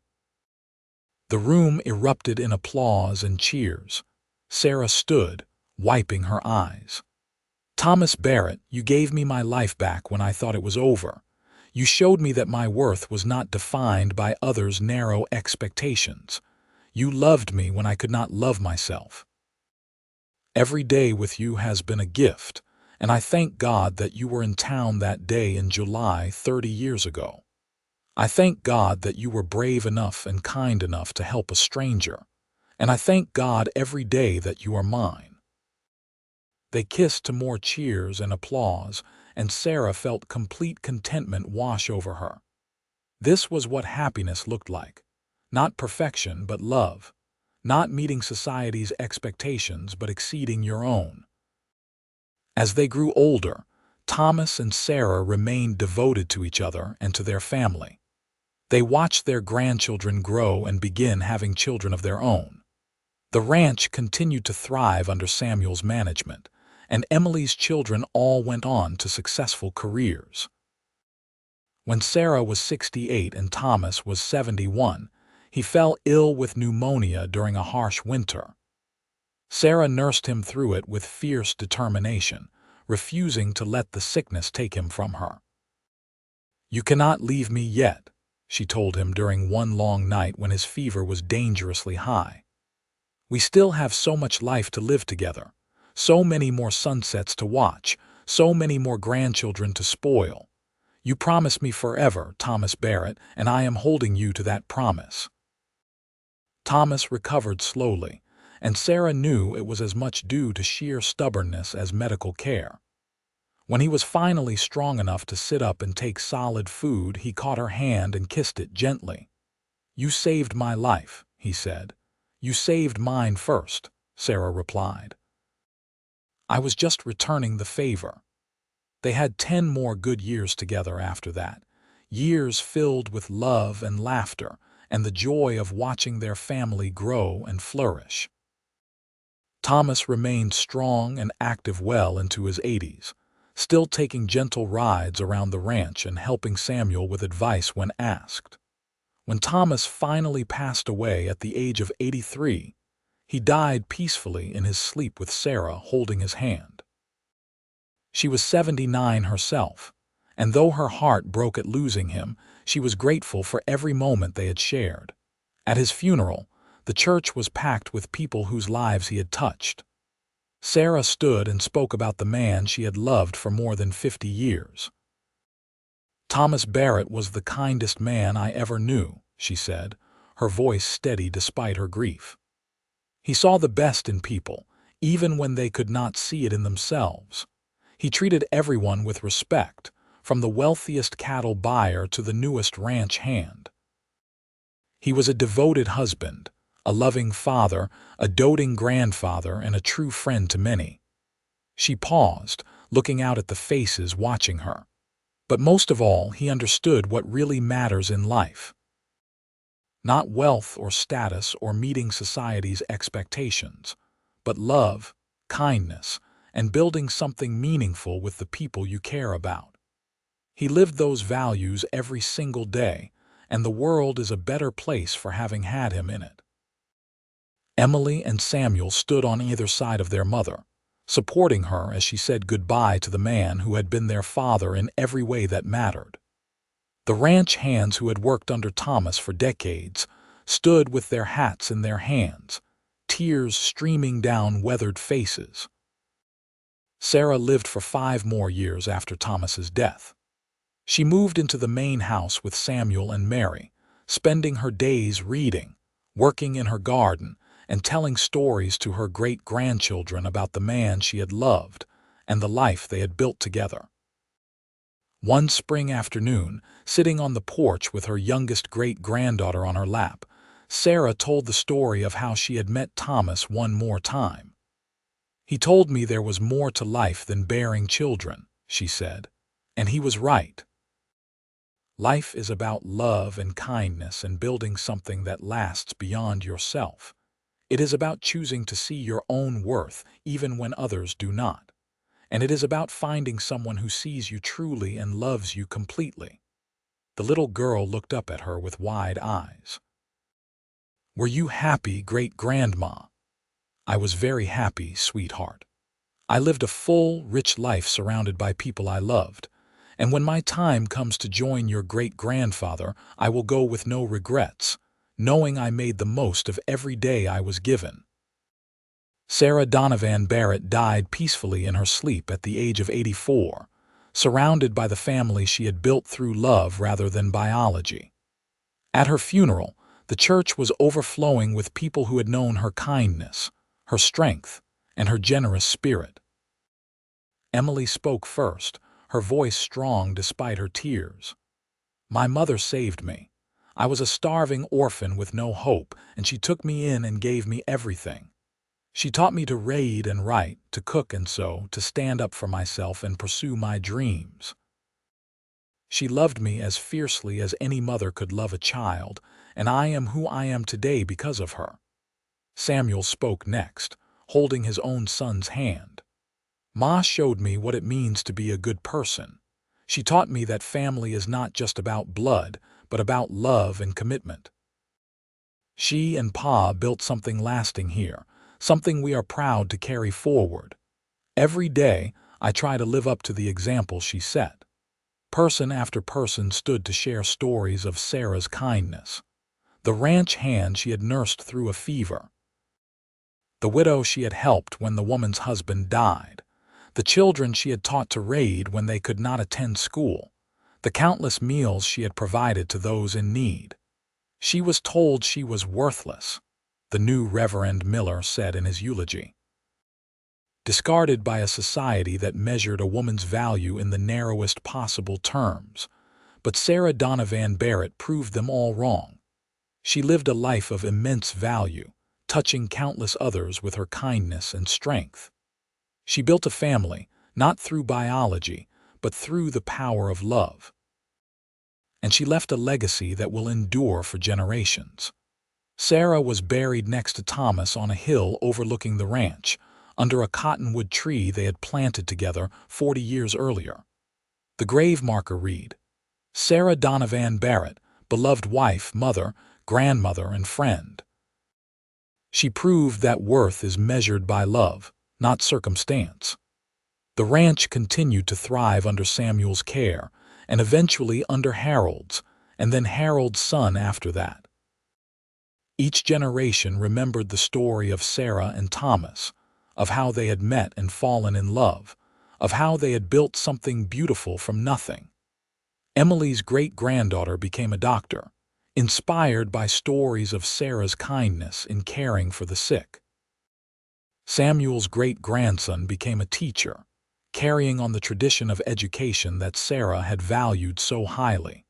The room erupted in applause and cheers. Sarah stood, wiping her eyes. Thomas Barrett, you gave me my life back when I thought it was over. You showed me that my worth was not defined by others' narrow expectations. You loved me when I could not love myself. Every day with you has been a gift, and I thank God that you were in town that day in July 30 years ago. I thank God that you were brave enough and kind enough to help a stranger, and I thank God every day that you are mine. They kissed to more cheers and applause, and Sarah felt complete contentment wash over her. This was what happiness looked like. Not perfection, but love. Not meeting society's expectations, but exceeding your own. As they grew older, Thomas and Sarah remained devoted to each other and to their family. They watched their grandchildren grow and begin having children of their own. The ranch continued to thrive under Samuel's management, and Emily's children all went on to successful careers. When Sarah was 68 and Thomas was 71, he fell ill with pneumonia during a harsh winter. Sarah nursed him through it with fierce determination, refusing to let the sickness take him from her. "You cannot leave me yet," she told him during one long night when his fever was dangerously high. "We still have so much life to live together, so many more sunsets to watch, so many more grandchildren to spoil. You promised me forever, Thomas Barrett, and I am holding you to that promise." Thomas recovered slowly, and Sarah knew it was as much due to sheer stubbornness as medical care. When he was finally strong enough to sit up and take solid food, he caught her hand and kissed it gently. "You saved my life," he said. "You saved mine first," Sarah replied. "I was just returning the favor." They had 10 more good years together after that, years filled with love and laughter and the joy of watching their family grow and flourish. Thomas remained strong and active well into his 80s, still taking gentle rides around the ranch and helping Samuel with advice when asked. When Thomas finally passed away at the age of 83, he died peacefully in his sleep with Sarah holding his hand. She was 79 herself, and though her heart broke at losing him, she was grateful for every moment they had shared. At his funeral, the church was packed with people whose lives he had touched. Sarah stood and spoke about the man she had loved for more than 50 years. "Thomas Barrett was the kindest man I ever knew," she said, her voice steady despite her grief. "He saw the best in people, even when they could not see it in themselves. He treated everyone with respect, from the wealthiest cattle buyer to the newest ranch hand. He was a devoted husband, a loving father, a doting grandfather, and a true friend to many." She paused, looking out at the faces watching her. "But most of all, he understood what really matters in life. Not wealth or status or meeting society's expectations, but love, kindness, and building something meaningful with the people you care about. He lived those values every single day, and the world is a better place for having had him in it." Emily and Samuel stood on either side of their mother, supporting her as she said goodbye to the man who had been their father in every way that mattered. The ranch hands who had worked under Thomas for decades stood with their hats in their hands, tears streaming down weathered faces. Sarah lived for 5 more years after Thomas's death. She moved into the main house with Samuel and Mary, spending her days reading, working in her garden, and telling stories to her great-grandchildren about the man she had loved and the life they had built together. One spring afternoon, sitting on the porch with her youngest great-granddaughter on her lap, Sarah told the story of how she had met Thomas one more time. "He told me there was more to life than bearing children," she said, "and he was right. Life is about love and kindness and building something that lasts beyond yourself. It is about choosing to see your own worth even when others do not. And it is about finding someone who sees you truly and loves you completely." The little girl looked up at her with wide eyes. "Were you happy, great-grandma?" "I was very happy, sweetheart. I lived a full, rich life surrounded by people I loved. And when my time comes to join your great-grandfather, I will go with no regrets, knowing I made the most of every day I was given." Sarah Donovan Barrett died peacefully in her sleep at the age of 84, surrounded by the family she had built through love rather than biology. At her funeral, the church was overflowing with people who had known her kindness, her strength, and her generous spirit. Emily spoke first, her voice strong despite her tears. "My mother saved me. I was a starving orphan with no hope, and she took me in and gave me everything. She taught me to read and write, to cook and sew, to stand up for myself and pursue my dreams. She loved me as fiercely as any mother could love a child, and I am who I am today because of her." Samuel spoke next, holding his own son's hand. "Ma showed me what it means to be a good person. She taught me that family is not just about blood, but about love and commitment. She and Pa built something lasting here, something we are proud to carry forward. Every day, I try to live up to the example she set." Person after person stood to share stories of Sarah's kindness. The ranch hand she had nursed through a fever. The widow she had helped when the woman's husband died. The children she had taught to read when they could not attend school. The countless meals she had provided to those in need. "She was told she was worthless," the new Reverend Miller said in his eulogy. "Discarded by a society that measured a woman's value in the narrowest possible terms. But Sarah Donovan Barrett proved them all wrong. She lived a life of immense value, touching countless others with her kindness and strength. She built a family, not through biology, but through the power of love. And she left a legacy that will endure for generations." Sarah was buried next to Thomas on a hill overlooking the ranch, under a cottonwood tree they had planted together 40 years earlier. The grave marker read, "Sarah Donovan Barrett, beloved wife, mother, grandmother, and friend." She proved that worth is measured by love, not circumstance. The ranch continued to thrive under Samuel's care, and eventually under Harold's, and then Harold's son after that. Each generation remembered the story of Sarah and Thomas, of how they had met and fallen in love, of how they had built something beautiful from nothing. Emily's great-granddaughter became a doctor, inspired by stories of Sarah's kindness in caring for the sick. Samuel's great-grandson became a teacher, carrying on the tradition of education that Sarah had valued so highly.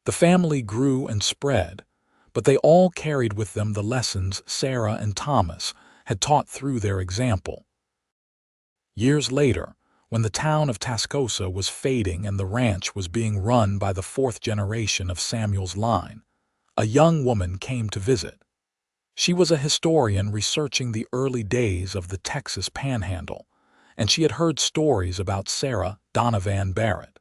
The family grew and spread, but they all carried with them the lessons Sarah and Thomas had taught through their example. Years later, when the town of Tascosa was fading and the ranch was being run by the fourth generation of Samuel's line, a young woman came to visit. She was a historian researching the early days of the Texas Panhandle, and she had heard stories about Sarah Donovan Barrett.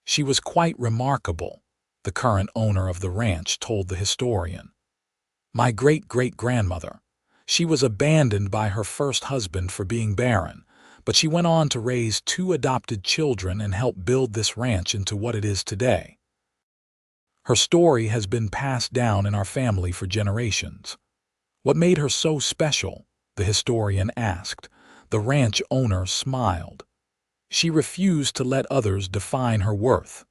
"She was quite remarkable," the current owner of the ranch told the historian. "My great-great-grandmother. She was abandoned by her first husband for being barren, but she went on to raise 2 adopted children and help build this ranch into what it is today. Her story has been passed down in our family for generations." "What made her so special?" the historian asked. The ranch owner smiled. "She refused to let others define her worth."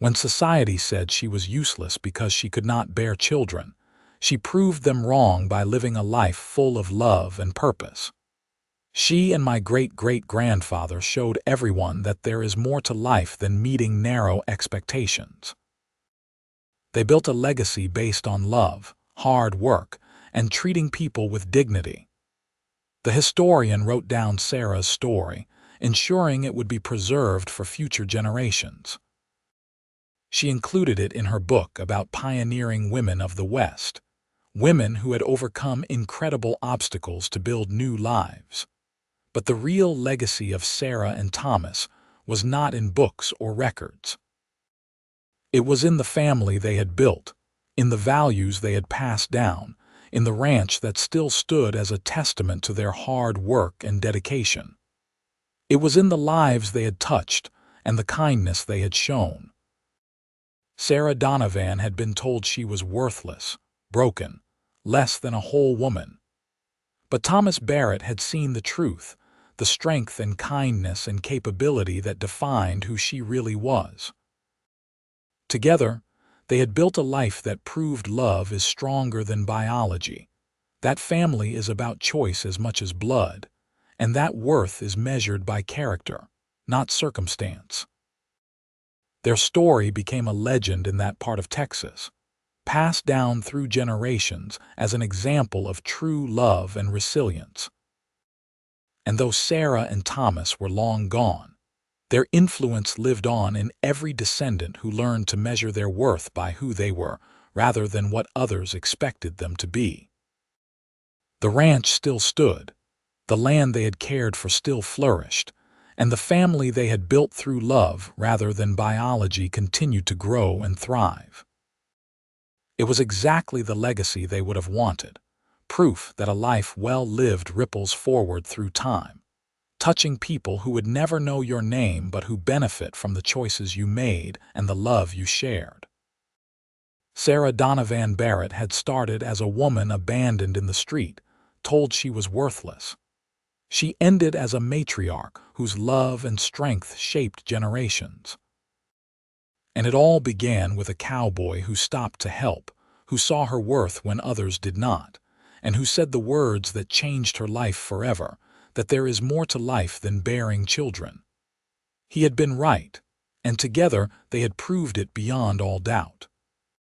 When society said she was useless because she could not bear children, she proved them wrong by living a life full of love and purpose. She and my great-great-grandfather showed everyone that there is more to life than meeting narrow expectations. They built a legacy based on love, hard work, and treating people with dignity. The historian wrote down Sarah's story, ensuring it would be preserved for future generations. She included it in her book about pioneering women of the West, women who had overcome incredible obstacles to build new lives. But the real legacy of Sarah and Thomas was not in books or records. It was in the family they had built, in the values they had passed down, in the ranch that still stood as a testament to their hard work and dedication. It was in the lives they had touched and the kindness they had shown. Sarah Donovan had been told she was worthless, broken, less than a whole woman. But Thomas Barrett had seen the truth, the strength and kindness and capability that defined who she really was. Together, they had built a life that proved love is stronger than biology, that family is about choice as much as blood, and that worth is measured by character, not circumstance. Their story became a legend in that part of Texas, passed down through generations as an example of true love and resilience. And though Sarah and Thomas were long gone, their influence lived on in every descendant who learned to measure their worth by who they were, rather than what others expected them to be. The ranch still stood, the land they had cared for still flourished, and the family they had built through love rather than biology continued to grow and thrive. It was exactly the legacy they would have wanted, proof that a life well lived ripples forward through time, touching people who would never know your name but who benefit from the choices you made and the love you shared. Sarah Donovan Barrett had started as a woman abandoned in the street, told she was worthless. She ended as a matriarch whose love and strength shaped generations. And it all began with a cowboy who stopped to help, who saw her worth when others did not, and who said the words that changed her life forever, that there is more to life than bearing children. He had been right, and together they had proved it beyond all doubt.